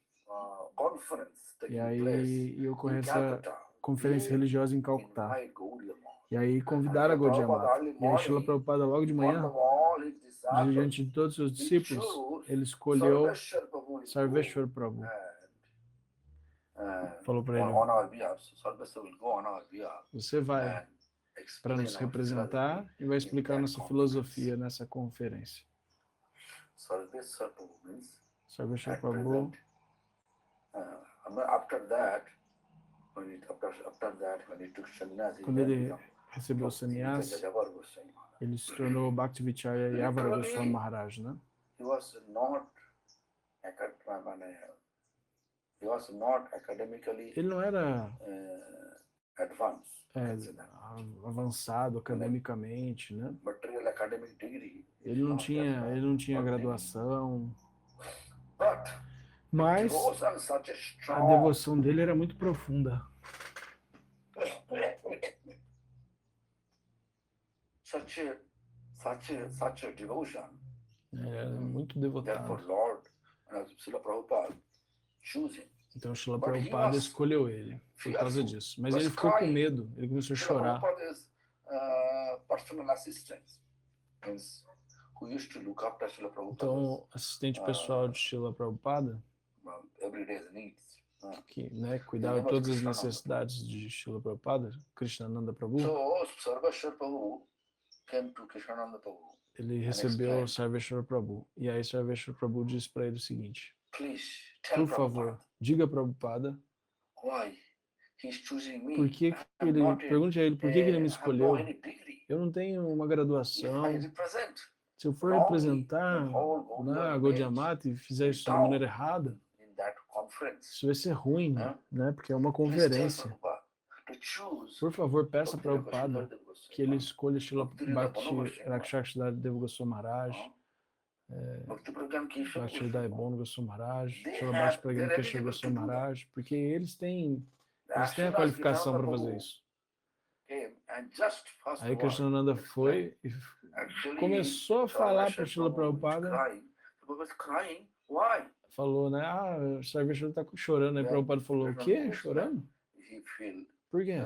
conference E taking aí place ia ocorrer in essa Calcutta. conferência They religiosa em Calcutá. invite Gaudiya Math. E aí convidaram a Gaudiya Mata. E aí Srila Prabhupada, logo de In front manhã, of all his disciples, diante de todos os seus he discípulos, chose ele escolheu Sarveshwar Prabhu is Sarveshwar Prabhu. Falou para ele, on our behalf. So Sarveshwar will go on our behalf você vai and para explain nos our representar philosophy e vai in explicar that nossa conference. filosofia nessa conferência. Sarveshwar Prabhu means Sarveshwar at Prabhu, present. After that, when he took sannyas, quando ele recebeu o sannyas, ele se tornou Bhaktivicharya Yavara Goswami Maharaj, né? He was not academically Ele não era advanced. avançado academicamente, né? Material academic degree. Ele não tinha graduação, But mas devotion such a a strong, devoção dele era muito profunda. such a devotion. Era muito Therefore, devotado. Lord Srila Prabhupada choosing. Então Srila But he Prabhupada was escolheu ele por causa fearful, disso. Mas was ele ficou com crying. medo, ele começou a Srila chorar. Prabhupada's personal assistant, means who used to look after Srila Prabhupada's Então, assistente pessoal de Srila Prabhupada, everyday needs. que cuidava de todas as necessidades de Srila Prabhupada, Krishnananda Prabhu, So Sarveshwar Prabhu came to Krishnananda Prabhu. ele recebeu Sarveshwar Prabhu. E aí Sarveshwar Prabhu disse para ele o seguinte: Please tell por favor, Prabhupada diga a Prabhupada why he's choosing me. por que I'm ele, not pergunte a ele por que ele me I have no escolheu. any degree. Eu não tenho uma If graduação. I represent Se eu for wrongly representar the whole a Gaudiya Gaudiya image Mata e fizer isso da down maneira errada, in that conference, isso vai ser ruim, né? Porque é uma please tell conferência. Prabhupada to choose Por favor, peça a Bhakti Prabhupada Goswami Goswami, que ele escolha Srila Bhakti-Vinod Bhakti Rakshakshadari Deva Goswami Maharaj, Bhakti Pragyan Keshav Bhakti Goswami. Daibono Goswami Maharaj, They Srila have- Bhakti Pragyan they're Keshav eligible Goswami to do that. Maharaj, porque eles têm a As soon as qualificação para Krishnananda fazer Prabhu isso. came and just first Aí word, Krishnananda foi e actually, começou a falar para Srila Prabhu was Prabhupada, crying. Prabhu was crying. Why? falou, né? Ah, o Sarveshwar está chorando. Aí Yeah. Prabhupada falou, o quê? Krishnananda Chorando? He feel Por quê?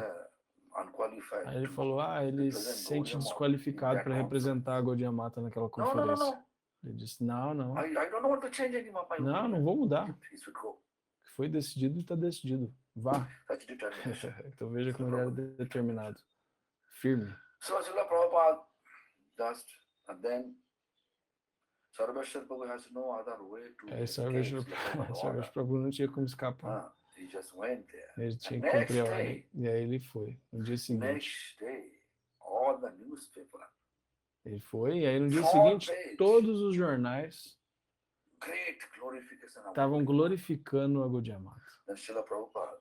unqualified. Aí ele to falou, ele se represent sente Gaudiya Mata desqualificado in that para representar a Gaudiya Mata naquela No, no, no, conferência. no. Ele disse, não. I don't want to change any of my Não, opinion. não vou mudar. He should go. Foi decidido e está decidido. Vá. Such determination. Então veja como ele era determinado. Firme. So Srila Prabhupada just, and then Sarveshwar Prabhu has no other way to Aí escape Sarveshwar Srila Prabhupada's Sarveshwar order. Prabhu não tinha como escapar. He just went there. Ele tinha And que cumprir a next ordem. day, E aí ele foi. No dia seguinte. next day, all the newspaper, Ele foi, e aí no dia Front seguinte, page. todos os jornais great glorification of estavam Gaudiya. glorificando a Gaudiya Mata. Then Srila Prabhupada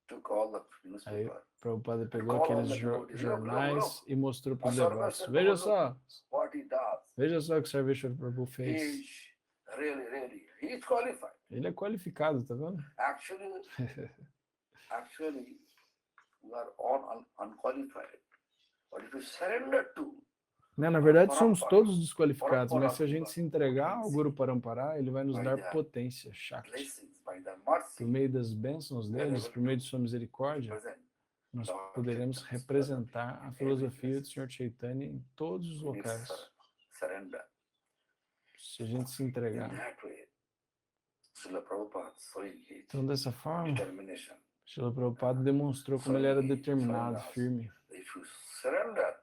took all the newspaper. Prabhupada pegou Call aqueles all the devotees. jornais e mostrou para os A devotos. Sarveshwar Veja Prabhu, só, What he does, veja só o que o Sarveshwar Prabhu fez. he's really, he is qualified. Ele é qualificado, tá vendo? Actually, we are all unqualified. But if you surrender to, Né, na verdade, somos todos desqualificados, mas se a gente se entregar ao Guru Parampará, ele vai nos dar potência, Shakti. blessings, by the Por mercy, meio das bênçãos deles, por meio de sua misericórdia, present, nós poderemos representar a filosofia do Sr. Chaitanya em todos os locais, surrender. se a gente se In entregar. that way, Srila Prabhupada showing his Então, dessa forma, determination. Srila Prabhupada demonstrou como ele era determinado, firme. If you surrender,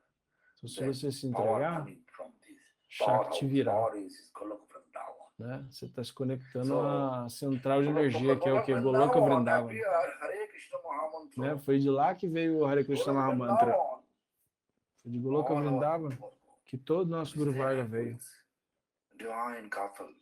Então, se você se power entregar, coming from this. Shakti virá. Power is Goloka Vrindavan. Né? Você está se conectando à central de energia, que é o que? Goloka Vrindavan. Hare Krishna Mahamantra. Né? Foi de lá que veio o Hare Krishna Mahamantra. Foi de Goloka Vrindavan que todo nosso Guru Varga veio. Divine couple.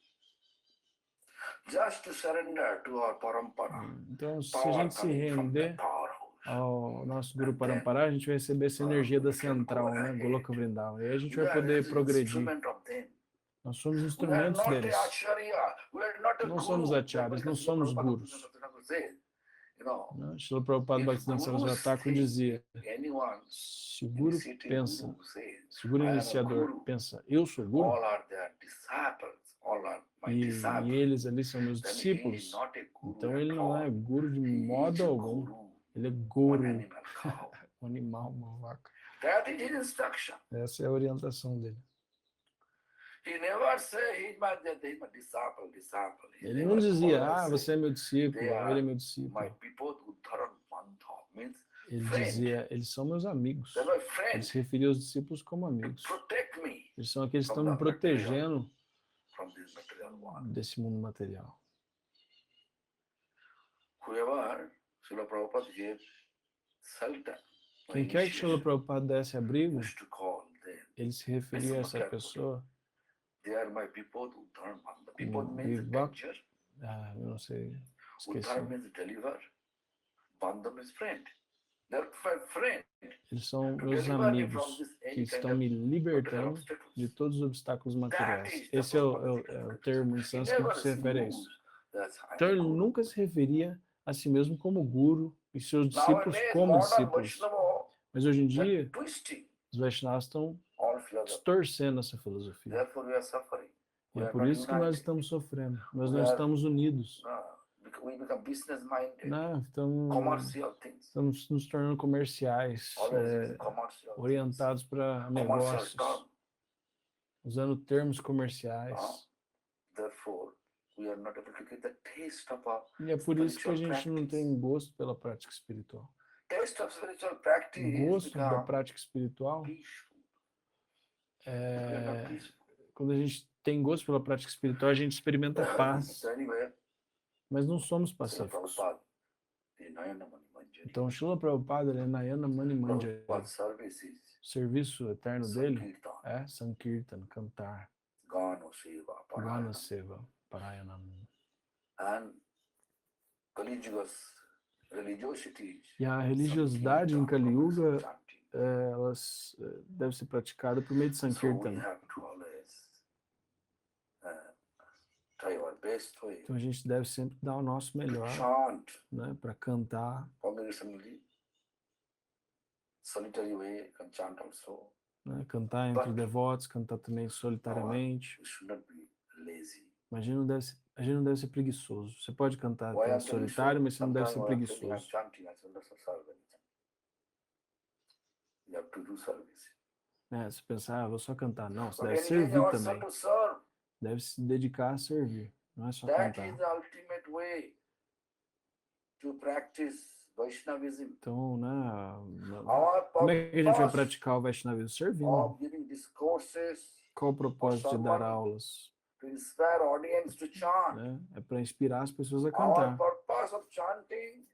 Just to surrender to our parampara, Então, se a power gente se coming from the render powerhouse. ao nosso Guru And then, Parampara, a gente vai receber essa energia da we can go central, né? ahead. Goloka Vrindavan. E aí a gente We vai are poder the progredir. instrument of them. Nós somos We are instrumentos not deles. a acharya. We are not a Não guru. somos acharyas, não Because Srila somos Prabhupada gurus. said, you know, Né? Srila Prabhupada if Bhaktisiddhanta gurus Sarasvati Thakur think, dizia, anyone, se o guru initiative pensa, guru says, se o guru I am a iniciador guru, pensa, eu sou guru, all are their disciples, all are my e disciples, eles ali são meus then he is discípulos, not a guru então at ele não é all. guru de He is modo a algum, guru, ele é one guru, animal cow. um animal, uma vaca. That is his instruction. Essa é a orientação dele. He never say he's my disciple. He Ele never não dizia, always você é meu discípulo, they ou ele é are meu my discípulo. people Uttaran Pantha, means Ele friend. dizia, eles são meus amigos. They're my Ele friend. se referia aos discípulos como To amigos. protect me Eles são aqueles que from estão me the material, protegendo from this material world. desse mundo material. Whoever Srila Prabhupada gave shelter, Quem quer que Srila Prabhupada desse abrigo, used to call them. ele se referia a essa pessoa, They are my people Uttaran Pantha. People como means Vivak, danger. eu não sei, esqueci. Uttaran means deliver. Bandha means friend. They're my friend. Eles são To meus deliver me amigos from this que any kind estão of me material libertando obstacles. de todos os obstáculos That materiais. is the Esse é o Prabhupada. termo em He sânscrito never que se refere a used isso. that I Então am ele guru. nunca se referia a si mesmo como guru e seus discípulos Nowadays, como modern discípulos. Vaishnava, Mas hoje em they're dia, twisting os Vaishnavas estão all philosophy. distorcendo essa filosofia. Therefore, we are suffering. E We é are por not isso que nós united. estamos sofrendo. Nós We não are- estamos unidos. We become business-minded, Não, estamos commercial things. nos tornando comerciais, Always using commercial orientados para things. Commercial negócios, term. usando termos comerciais. Therefore, we are not able to get the taste of a E é por isso que a spiritual gente não practice. tem gosto pela prática espiritual. Taste of spiritual O practice gosto da become prática espiritual peaceful. We are not é peaceful. quando a gente tem gosto pela prática espiritual, a gente experimenta paz, So anyway, mas não somos Srila pacíficos. Prabhupada, the Nayana Mani Manjari, Então, Srila Prabhupada, ele é Nayana Mani Manjari. Prabhupada's services, O serviço eterno dele Sankirtan, é Sankirtan, cantar, Gana Seva, Gana Parayana, Seva, Parayanam. and religiosity. E a religiosidade em Kali Yuga, elas deve ser praticada por meio de So we Sankirtan. have to always try our best way. Então a gente deve sempre dar o nosso melhor, Chant né, para cantar, congregationally, solitary way, can chant also. né, cantar entre devotos, cantar também solitariamente. We should not be lazy. Mas a gente não deve ser preguiçoso. Você pode cantar Why até I'm telling solitário, you, mas você não deve ser sometimes I'm preguiçoso. chanting, I said, that's a service. You have to do service. Né? Se pensar, vou só cantar. Não, você But deve engage servir ourselves também. to serve. Deve se dedicar a servir, não é só That cantar. is the ultimate way to practice Vaishnavism. Então, né, Our como é que a gente vai purpose praticar o Vaishnavismo? Servindo. of giving discourses Qual o propósito de dar aulas? to inspire audience to chant. Né? É para inspirar as pessoas a Our cantar. purpose of chanting,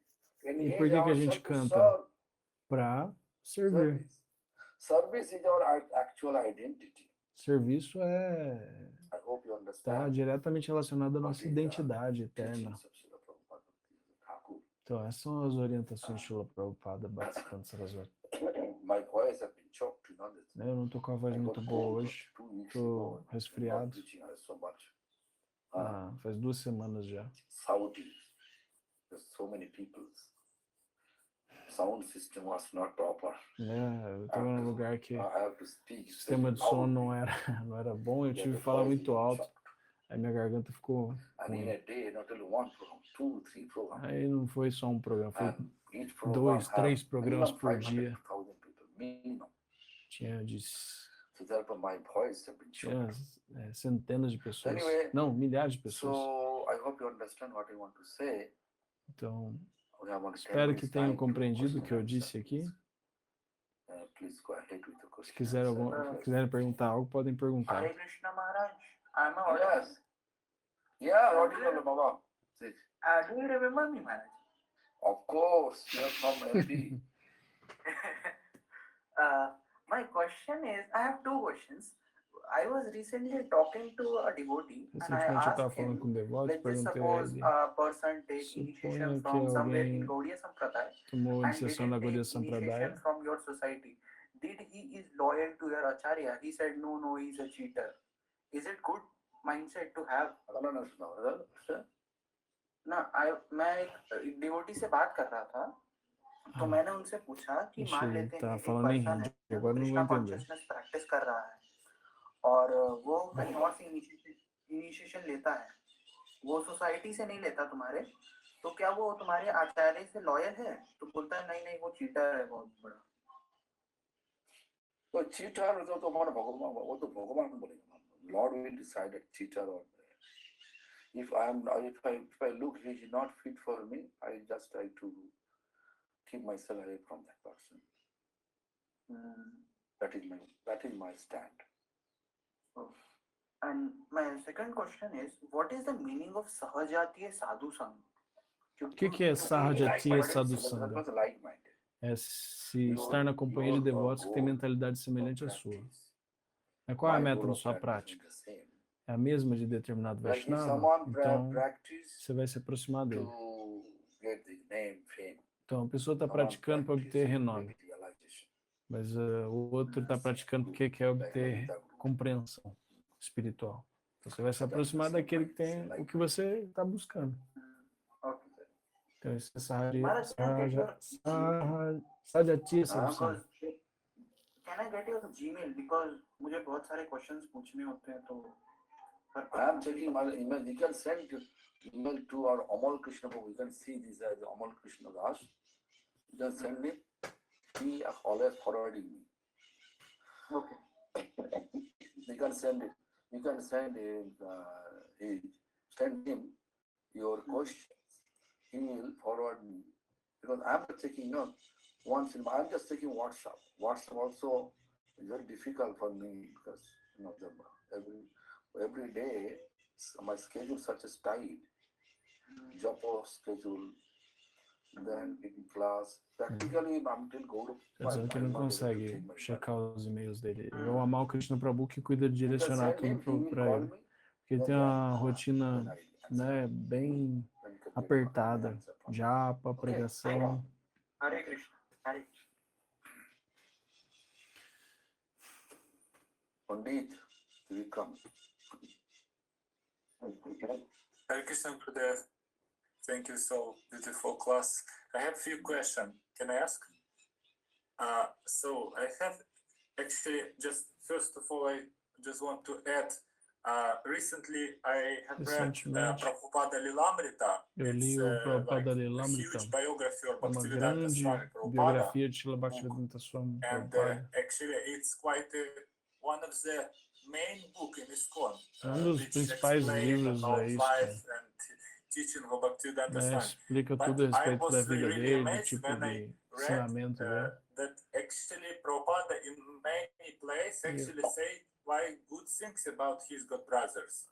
E por que a gente canta? Para servir. Service is our actual identity. Serviço é I hope you está understand. diretamente relacionado à nossa What is identidade the eterna. teachings of Srila Prabhupada Thakur. Então, essas são as orientações de Srila Prabhupada Bhaktisiddhanta Sarasvati. My voice has been choked, you know this. Eu não tô com a voz I got muito boa cold hoje. 2 weeks Tô ago. resfriado. Not preaching so much. Faz 2 semanas já. Saudi, there's so many people. Sound system was not proper. Eu tava num lugar que I o have to speak. sistema de som não era bom, eu tive que falar muito alto. Aí minha garganta ficou And in ruim. a day, not only one program, 2, 3 programs. Aí não foi só um programa, foi And each program 2, 3 have programas minimum por 500 dia. to 1,000 people, minimum. Tinha So therefore my voice has been choked. centenas de pessoas. Anyway, Não, milhares de pessoas. So I hope you understand what I want to say. Então, We have only 10 espero que minutes tenham time to compreendido o que eu question and disse aqui. answer. Please go ahead with the Se question. quiserem perguntar algo, podem perguntar. Hare Krishna Maharaj, I'm a audience. Yes. Yeah, audible, Baba. See, Do you remember me, Maharaj? of course, you are from MP. My question is, I have two questions. I was recently talking to a devotee and I Recentemente eu estava asked falando him, com um devoto, let's just perguntei a suppose ele, a person take suponha initiation que from somewhere in alguém Gaudiya Sampradaya tomou and iniciação da didn't Gaudiya take initiation Sampradaya, from your society. Did he is loyal to your acharya? He said, no, he's a cheater. Is it good mindset to have? मैं एक डिवोटी से बात कर रहा था तो मैंने उनसे पूछा कि मान Ixi, लेते tá हैं एक falando em पर्सन hindi, है वो agora não vou Krishna entender. Consciousness practice कर रहा है और वो कहीं और से इनिशिएशन लेता है, वो सोसाइटी से नहीं लेता तुम्हारे, तो क्या वो तुम्हारे आचार्य से लॉयल है? तो बोलता है नहीं वो चीटर है बहुत बड़ा। तो चीटर तो तुम्हारा भगवान, वो तो भगवान बोलेगा, लॉर्ड विल डिसाइड चीटर और if I look he is not fit for me, I just try to keep myself away from that person. That is my stand. And my second question is, what is the meaning of Sahajatiya Sadhu Sangha? O que é Sahajatiya Sadhu Sangha? Like-minded. É se estar na companhia de devotos que têm mentalidade semelhante à sua. Mas qual é a meta da sua prática? É a mesma de determinado Vaishnava? Então, você vai se aproximar dele. Então, a pessoa está praticando para obter renome, mas o outro está praticando porque quer obter compreensão espiritual. Então, você vai se aproximar daquele que tem o que você está buscando. Então, isso é Sahajatiya Sadhu Sangha. Can I get your Gmail? Because मुझे बहुत सारे questions पूछने होते हैं तो I am checking my email. You can send email to our Amal Krishna Prabhu. You can see this as Amal Krishna Das. You can send it. He always forwarding me. Okay. You can send it. You can send him. Send him your questions. He will forward me because I am checking out once in. I am just checking WhatsApp. WhatsApp also is very difficult for me because every day my schedule such as tight. Job schedule, then in class. Practically, I'm still go to. Quer dizer que ele não consegue checar os e-mails dele. É o Amal Krishna Prabhu que cuida de direcionar tudo para ele. Porque ele tem uma rotina, né, bem apertada. Japa, pregação. Hare Krishna. Hare Krishna. Pandit, will come. Hare Krishna Gurudev, thank you, so beautiful class. I have a few questions. Can I ask? So I have actually just first of all I just want to add. Recently I have read Prabhupada Lilamrita. Eu li o Prabhupada Lilamrita. É uma grande biografia de Srila Bhaktivedanta Swami Prabhupada. Actually it's quite one of the main book in ISKCON. Dos principais livros aí, explica tudo a respeito da vida dele, do tipo de ensinamento dele. That actually Prabhupada in many places actually say like good things about his God brothers.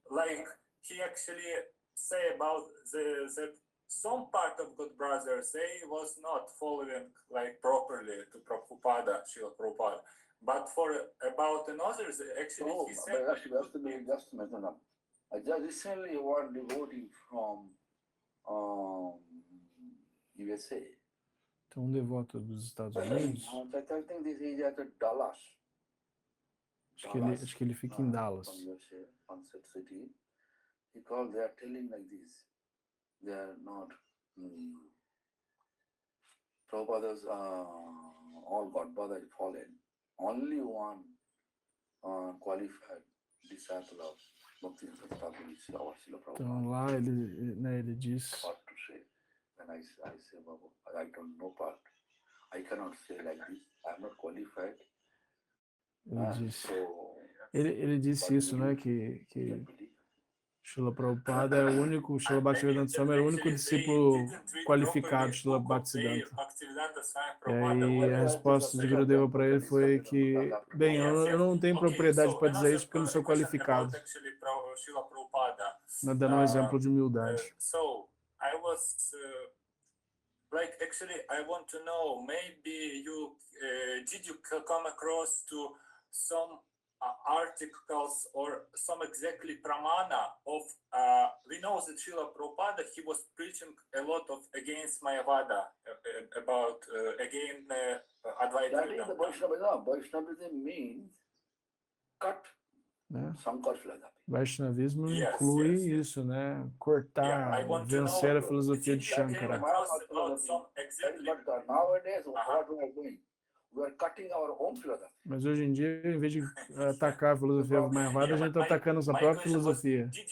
Like he actually say about that some part of God brothers they was not following like properly to Prabhupada, Srila Prabhupada. But for about another, actually, he said. Just mention up. I just recently one devotee from USA. Então, devoto dos Estados Unidos. I think this is at Dallas. Acho que ele fica em Dallas. Sunset City. Because they are telling like this. They are not. Prabhupada's all God Brother fallen. Only one qualified disciple of Bhaktivedanta Thakur is our Srila Prabhupada. Então lá ele diz. Part to say. When I say, Babu, I don't know part. I cannot say like this. I am not qualified. Ele disse isso, né? Que Srila Prabhupada é o único, Srila Bhaktivedanta Swami é o único discípulo qualificado de Srila Bhaktisiddhanta. E aí a resposta de Gurudeva para ele foi que, bem, eu não tenho propriedade para dizer isso porque eu não sou qualificado. Dando um exemplo de humildade. I was like actually I want to know maybe you did you come across to some articles or some exactly pramana of we know that Srila Prabhupada, he was preaching a lot of against Mayavada, about again Advaita That is the Vedanta. Vaishnavism. Vaishnavism means cut né? Sankar philosophy. Vaishnavismo Yes, inclui yes, yes. isso, né? Yeah, Cortar, I want to vencer know, a filosofia de did you came Shankara. across about some That is exactly what nowadays what we are doing. We are cutting our own philosophy. Mas hoje em dia, em vez de atacar a filosofia Mayavada, a gente está atacando essa própria question was, filosofia, did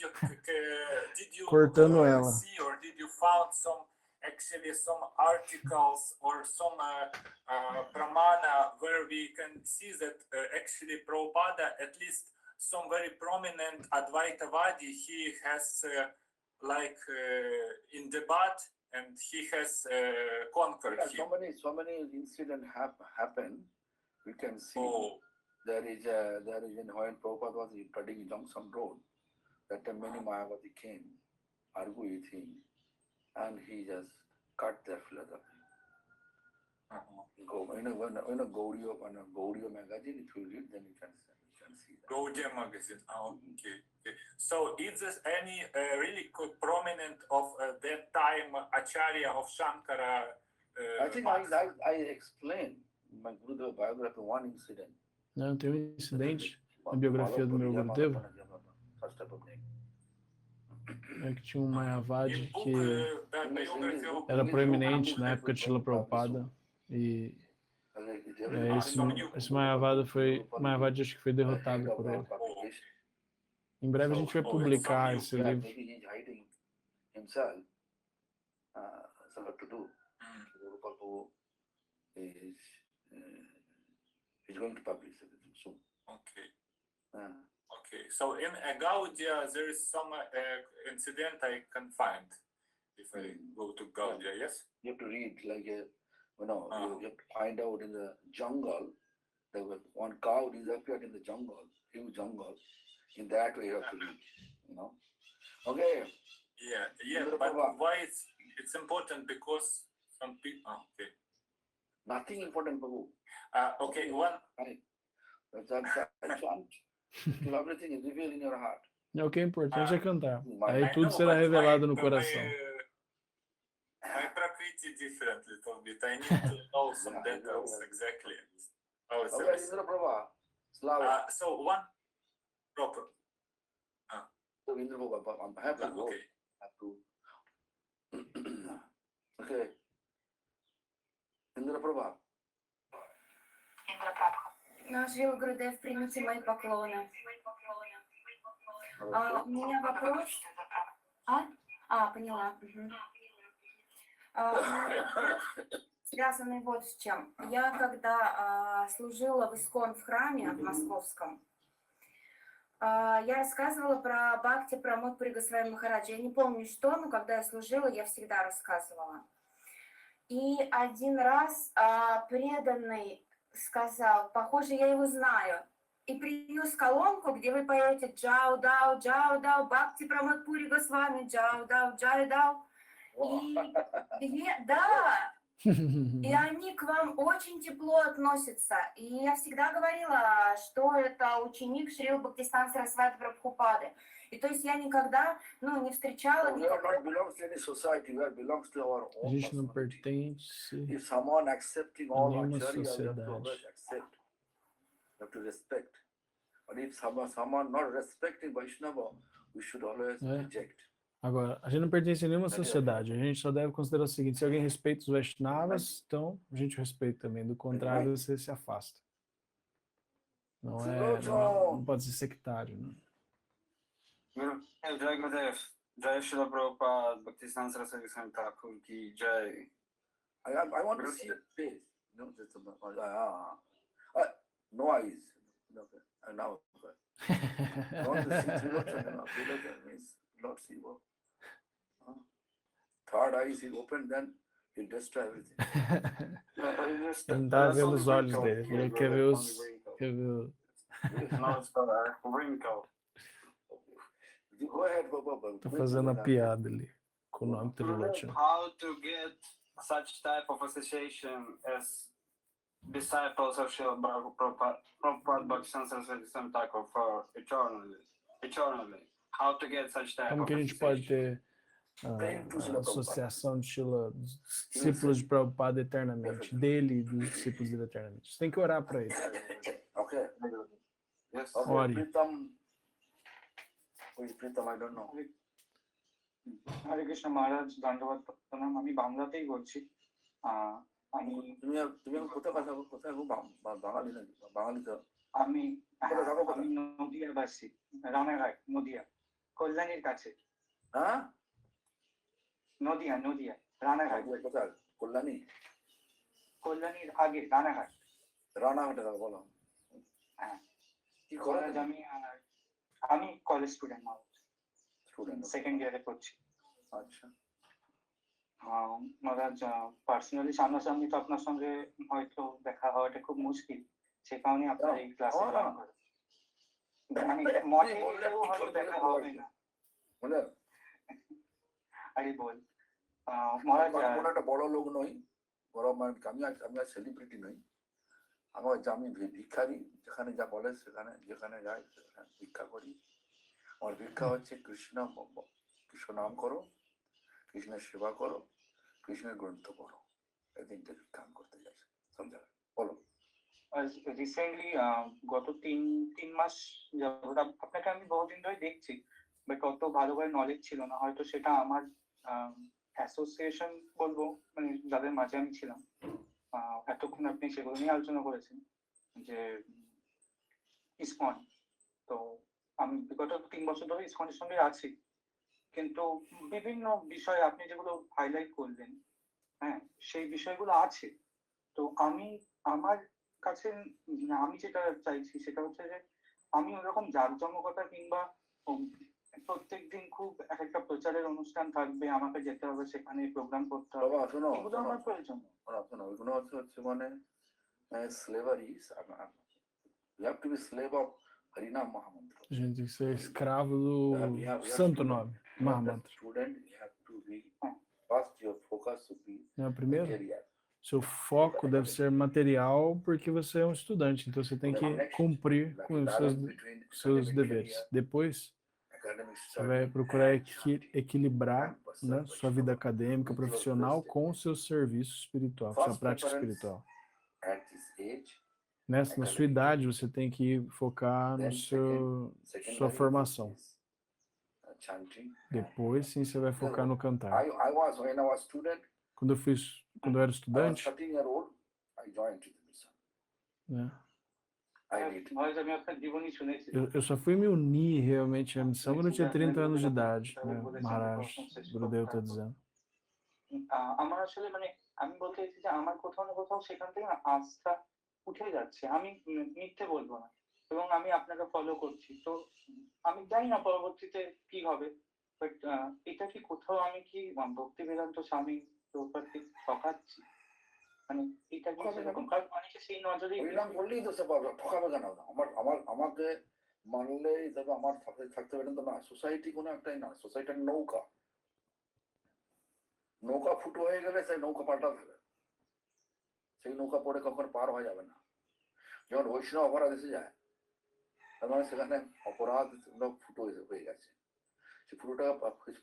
you cortando ela. see or did you found some articles or some pramana where we can see that actually Prabhupada, at least some very prominent Advaitavadi, he has in debate and he has conquered Yeah, him. so many incidents have happened. We can see Oh, there is when Prabhupada was cutting Junction Road, that time many Mayavadi came, argue with him, and he just cut their philosophy. Go in a Gaudiya magazine, if you read, then you can see that. Gaudiya magazine. Okay. So is there any really prominent of that time Acharya of Shankara? I think I explained in my Gurudeva biography one incident. Não, tem um incidente na biografia do meu Gurudeva, que tinha um Mayavadi que era proeminente na época de Srila Prabhupada, e esse Mayavadi acho que foi derrotado por ele. Em breve a gente vai publicar esse livro. He's going to publish it soon. Okay. So in Gaudiya there is some incident I can find if I go to Gaudiya. Yes. You have to read you have to find out in the jungle. There was one cow disappeared in the jungle, huge jungle. In that way you have to read, Okay. Yeah. But why it's important? Because some people. Okay. Nothing important, Prabhu. Okay. One. Everything is revealed in your heart. O que é importante é cantar. Aí tudo será revelado no coração. My prakriti different little bit. I need to know some details exactly. Okay, Indra Prabha. Slava. So one proper. So Indra Prabha, I have to go. Okay. Okay. Indra Prabha. Наш Шрила Гурудев, примите мои поклоны. У меня вопрос. Поняла. Связанный вот с чем. Я когда служила в Искон в храме в московском, я рассказывала про Бхакти Прамод Пури Госвами Махараджа. Я не помню что, но когда я служила, я всегда рассказывала. И один раз преданный сказал, похоже, я его знаю, и принес колонку, где вы поете Джао Дау, Бхакти Прамод Пури Госвами, Джао Дау. И они к вам очень тепло относятся. И я всегда говорила, что это ученик Шрила Бхактисиданта Сарасвати Прабхупады. И то есть я никогда, не встречала никакого... A gente não pertence If someone accepting a all nenhuma Acharya, you have to sociedade. always accept. You have to respect. But if someone not respecting Vaishnava, we should always reject. Agora, a gente não pertence a nenhuma sociedade. A gente só deve considerar o seguinte: se alguém respeita os Vaishnavas, então a gente respeita também. Do contrário, você se afasta. Não pode ser sectário, né? Jai Gurudev, Jai Srila Prabhupada, Bhaktisiddhanta Saraswati Goswami Thakur ki Jai. I want to see your face. No eyes. Now, I want to see Trilocana. Trilocana means Lord Shiva. Third eye is open, then he'll destroy everything. Ele não tá vendo os olhos dele. Ele quer ver os... No, it's got a wrinkle. Go ahead, Baba. Tá fazendo a piada ali com o nome Trilocana. How to get such type of association as disciples of Srila Prabhupada Bhaktisiddhanta Saraswati Goswami Thakur for eternally. How to get such type Como of que a gente pode association? ter a associação de Shila, dos discípulos de Prabhupada eternamente, dele e dos discípulos dele eternamente? Você tem que orar para ele. Okay. Yes. Okay. Ori. Pritam. Who is Pritam? I don't know. হরে কৃষ্ণ মহারাজ, ধন্যবাদ প্রণাম। আমি বাংলাতেই বলছি। আমি তুমি তুমি কোথায় কথা বল, কোথায় গো? বাঙালি নাকি? বাঙালি তো। আমি কোথায় থাকো, কোথায়? আমি নদিয়াবাসী, রানাঘাট, নদিয়া, কল্যাণীর কাছে। হ্যাঁ? নদিয়া রানাঘাট, কোথায়? কল্যাণী? কল্যাণীর আগে রানাঘাট। রানাঘাটে থাকো, বলো। হ্যাঁ। কি করো মহারাজ তুমি? আমি কলেজ স্টুডেন্ট, স্টুডেন্ট। সেকেন্ড ইয়ারে পড়ছি। আচ্ছা। মহারাজ, পার্সোনালি সামনাসামনি তো আপনার সঙ্গে হয়তো দেখা হওয়াটা খুব মুশকিল, সে কারণে আপনার এই ক্লাসে জয়েন করা। মানে মনে হলেও হয়তো দেখা হবে না। বলে আরে বল মহারাজ, কোনো একটা বড় লোক নই, বড় মানে আমি আর সেলিব্রিটি নই। আমি ভিক্ষারি, যেখানে যা বলে সেখানে, যেখানে যাই সেখানে ভিক্ষা করি। আমার ভিক্ষা হচ্ছে কৃষ্ণ নাম করো, কৃষ্ণের সেবা করো, কৃষ্ণের গ্রন্থ পড়ো, এই তিনটে ভিক্ষা আমি করতে যাই সব জায়গায়। বলো। রিসেন্টলি গত তিন মাস যাবত আপনাকে আমি বহুদিন ধরে দেখছি, বাট অত ভালো করে নলেজ ছিল না। হয়তো সেটা আমার অ্যাসোসিয়েশন বলবো, মানে যাদের মাঝে আমি ছিলাম। এতক্ষণ আপনি সেগুলো নিয়ে আলোচনা করেছেন যে ইসকন। তো আমি বিগত 3 বছর ধরে ইসকনের সঙ্গে আছি, কিন্তু বিভিন্ন বিষয় আপনি যেগুলো হাইলাইট করলেন, হ্যাঁ, সেই বিষয়গুলো আছে। তো আমার কাছে আমি যেটা চাইছি সেটা হচ্ছে যে আমি ওরকম জাঁকজমকতা কিংবা প্রত্যেকদিন খুব একটা প্রচারের অনুষ্ঠান থাকবে, আমাকে যেতে হবে সেখানে প্রোগ্রাম করতে হবে, বাবা শোনো, এগুলো আমার প্রয়োজন। শোনো, ওইগুলো হচ্ছে মানে slavery. You have to be slave of Harinam Mahamantra. A gente tem que ser escravo do We have santo to- nome, you have Mahamantra. the student, you have to be first, your focus should be É o primeiro? career. Seu foco deve ser material, porque você é um estudante, então você tem que cumprir Like com os balance between seus academic deveres. career, Depois, academic você vai study, procurar and chanting. equilibrar, and personal né, sua vida development. acadêmica, With your profissional, first com o seu serviço espiritual, com sua First prática preference espiritual. At this age, Na sua idade, você tem que focar no then sua secondary formação. is, chanting. Depois, sim, você vai focar no cantar. When I was student, Quando eu era I was estudante, 13-year-old, I joined to the mission. né, I did. মহারাজ, আমি আপনার জীবনী শুনেছি। eu só fui me unir realmente à missão quando eu tinha 30 anos de idade, né, Maharaj, Gurudev está dizendo. আমার আসলে মানে আমি বলতে চাইছি যে আমার কোথাও না কোথাও সেখান থেকে না আস্থা উঠে যাচ্ছে। আমি মিথ্যে বলবো না, এবং আমি আপনাকে ফলো করছি। তো আমি জানি না পরবর্তীতে কি হবে, বাট এটা কি কোথাও আমি কি ভক্তি বেদান্ত স্বামী প্রপারটি ঠকাচ্ছি? মানে এটা কি সেরকম? কারণ অনেকে সেই নজরে হরিনাম বললেই তো সে ঠকাবে কেন? আমাকে মানলেই তবে আমার থাকতে পারেন তো না। সোসাইটি কোনো একটাই না, সোসাইটির নৌকা ফুটো হয়ে গেলে সেই নৌকা পাল্টাতে হবে। সেই নৌকা পড়ে কখনো পার হয়ে যাবে না। যখন বৈষ্ণব অপরাধ এসে যায়, তার মানে সেখানে অপরাধ ফুটো হয়ে গেছে। সে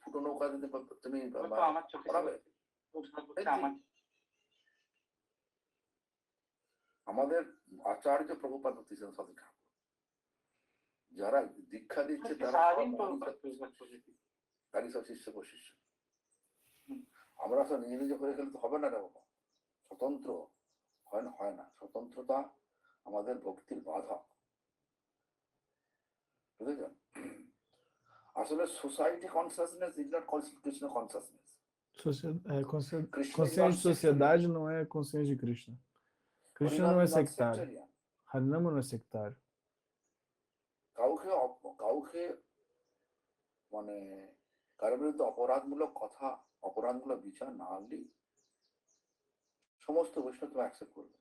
ফুটো নৌকা যদি তুমি আমার চোখে পড়াবে। আমাদের আচার্য প্রভুপাদ ভক্তিসিদ্ধ ঠাকুর যারা দীক্ষা দিচ্ছে তারই সব শিষ্য প্রশিষ্য। আমরা সব নিজে করে গেলে তো হবে না রে বাবা। স্বতন্ত্র হয় না। স্বতন্ত্রতা আমাদের ভক্তির বাধা, বুঝেছেন? আসলে society consciousness is not Krishna consciousness. Consciência de sociedade não é consciência de Krishna. Krishna não é sectário. Harinama não é sectário. কাউকে মানে কারোর বিরুদ্ধে অপরাধমূলক কথা, অপরাধমূলক বিচার না আনলেই সমস্ত বৈষ্ণব তুমি অ্যাকসেপ্ট করবে,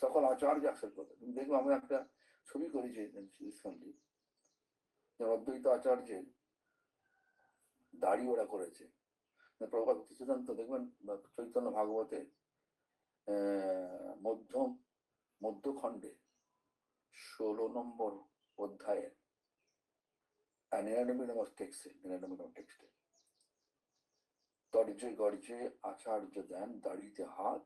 সকল আচার্য অ্যাকসেপ্ট করবে। তুমি দেখবে আমি একটা ছবি করেছি রিসেন্টলি, অদ্বৈত আচার্যের দাড়ি ওরা করেছে। প্রভুপাদ ভক্তিসিদ্ধান্ত দেখবেন চৈতন্য ভাগবতে মধ্যখণ্ডে 16 নম্বর অধ্যায়ে টেক্সটে তর্জে গর্জে আচার্য দেন দাড়িতে হাত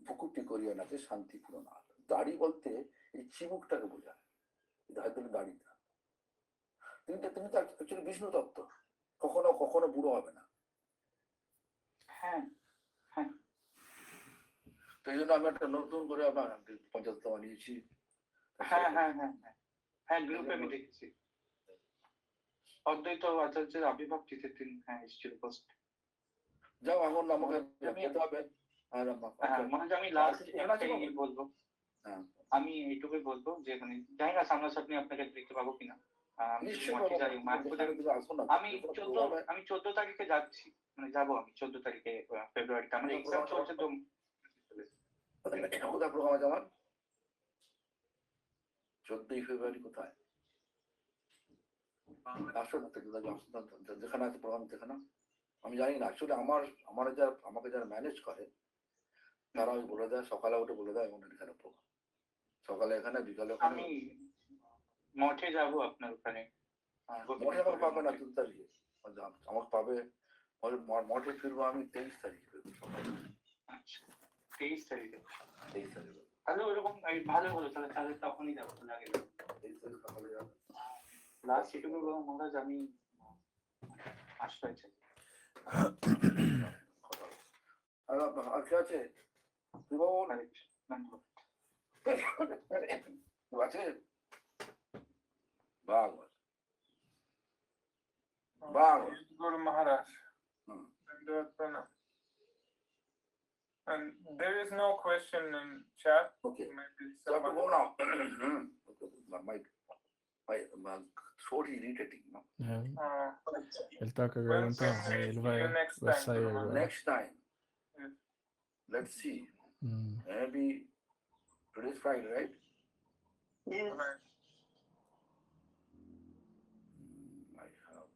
ভুকুটি করিয়া নাচে শান্তিপূর্ণ নাথ। দাড়ি বলতে এই চিবুকটাকে বোঝায়, দাড়িটা। তুমি তো অ্যাকচুয়ালি বিষ্ণু তত্ত্ব, কখনো কখনো বুড়ো হবে না। হ্যাঁ হ্যাঁ তো এই জন্য আমি একটা নতুন করে আপনার পঞ্চায়েত বানিয়েছি। হ্যাঁ হ্যাঁ হ্যাঁ হ্যাঁ হ্যাঁ গ্রুপে আমি দেখছি অদ্বৈত আচার্যের আবির্ভাব তিথির দিন হ্যাঁ এসেছিল পোস্ট। যাও এখন আমাকে যেতে হবে। আর মনে হয় আমি লাস্ট আছে বাবা? বলবো, হ্যাঁ আমি এইটুকুই বলবো যে মানে জানি না সামনাসামনি আপনাকে দেখতে পাবো কিনা। নিশ্চয়ই মঠে যাই, মায়ের পূজা। আসবো না। আমি 14 তারিখে যাচ্ছি, মানে যাবো আমি 14 তারিখে ফেব্রুয়ারিতে। আমার এক্সাম চলছে তো। কোথায় প্রোগ্রাম আছে আমার? 14ই ফেব্রুয়ারি কোথায়? আসো না, যেখানে আছে প্রোগ্রাম সেখানে। আমি জানি না অ্যাকচুয়ালি আমার আমাকে যারা ম্যানেজ করে তারা ওই বলে দেয়, সকালে উঠে বলে দেয় এখানে প্রোগ্রাম, সকালে এখানে বিকালে ওখানে। আমি মঠে যাবো আপনার ওখানে। মঠে আমাকে পাবে না 3 তারিখে, আমাকে পাবে মঠে ফিরবো আমি 23 তারিখে। আচ্ছা 23 তারিখে। 23 তারিখে তাহলে ওইরকম ভালো হলো, তাহলে তখনই যাবো, লাগে 23 তারিখ সকালে যাবে। লাস্ট এটুকু বলবো মহারাজ, আমি আশ্রয় চাই। আর কি আছে তুই বাবু? আছে ভাগবত ভাগবত। Guru Maharaj. Hmm. Dandavat Pranam. And there is no question in chat. Okay. Maybe So I have to someone. go now. My throat is irritating, no? É, Uh, ele tá com a garganta ruim, ele vai sair agora. Next time, Yes. let's see. Hum. Maybe today's Friday, right? Right. I have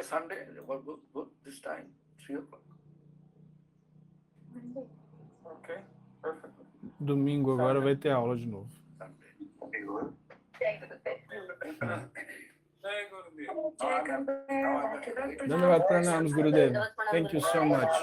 Sunday, good this time, 3 o'clock. Okay. Perfect. Domingo agora vai ter aula de novo. Sunday. Jai Gurudev. Now I'm- Dandavad pranams, Gurudev. Thank you so much.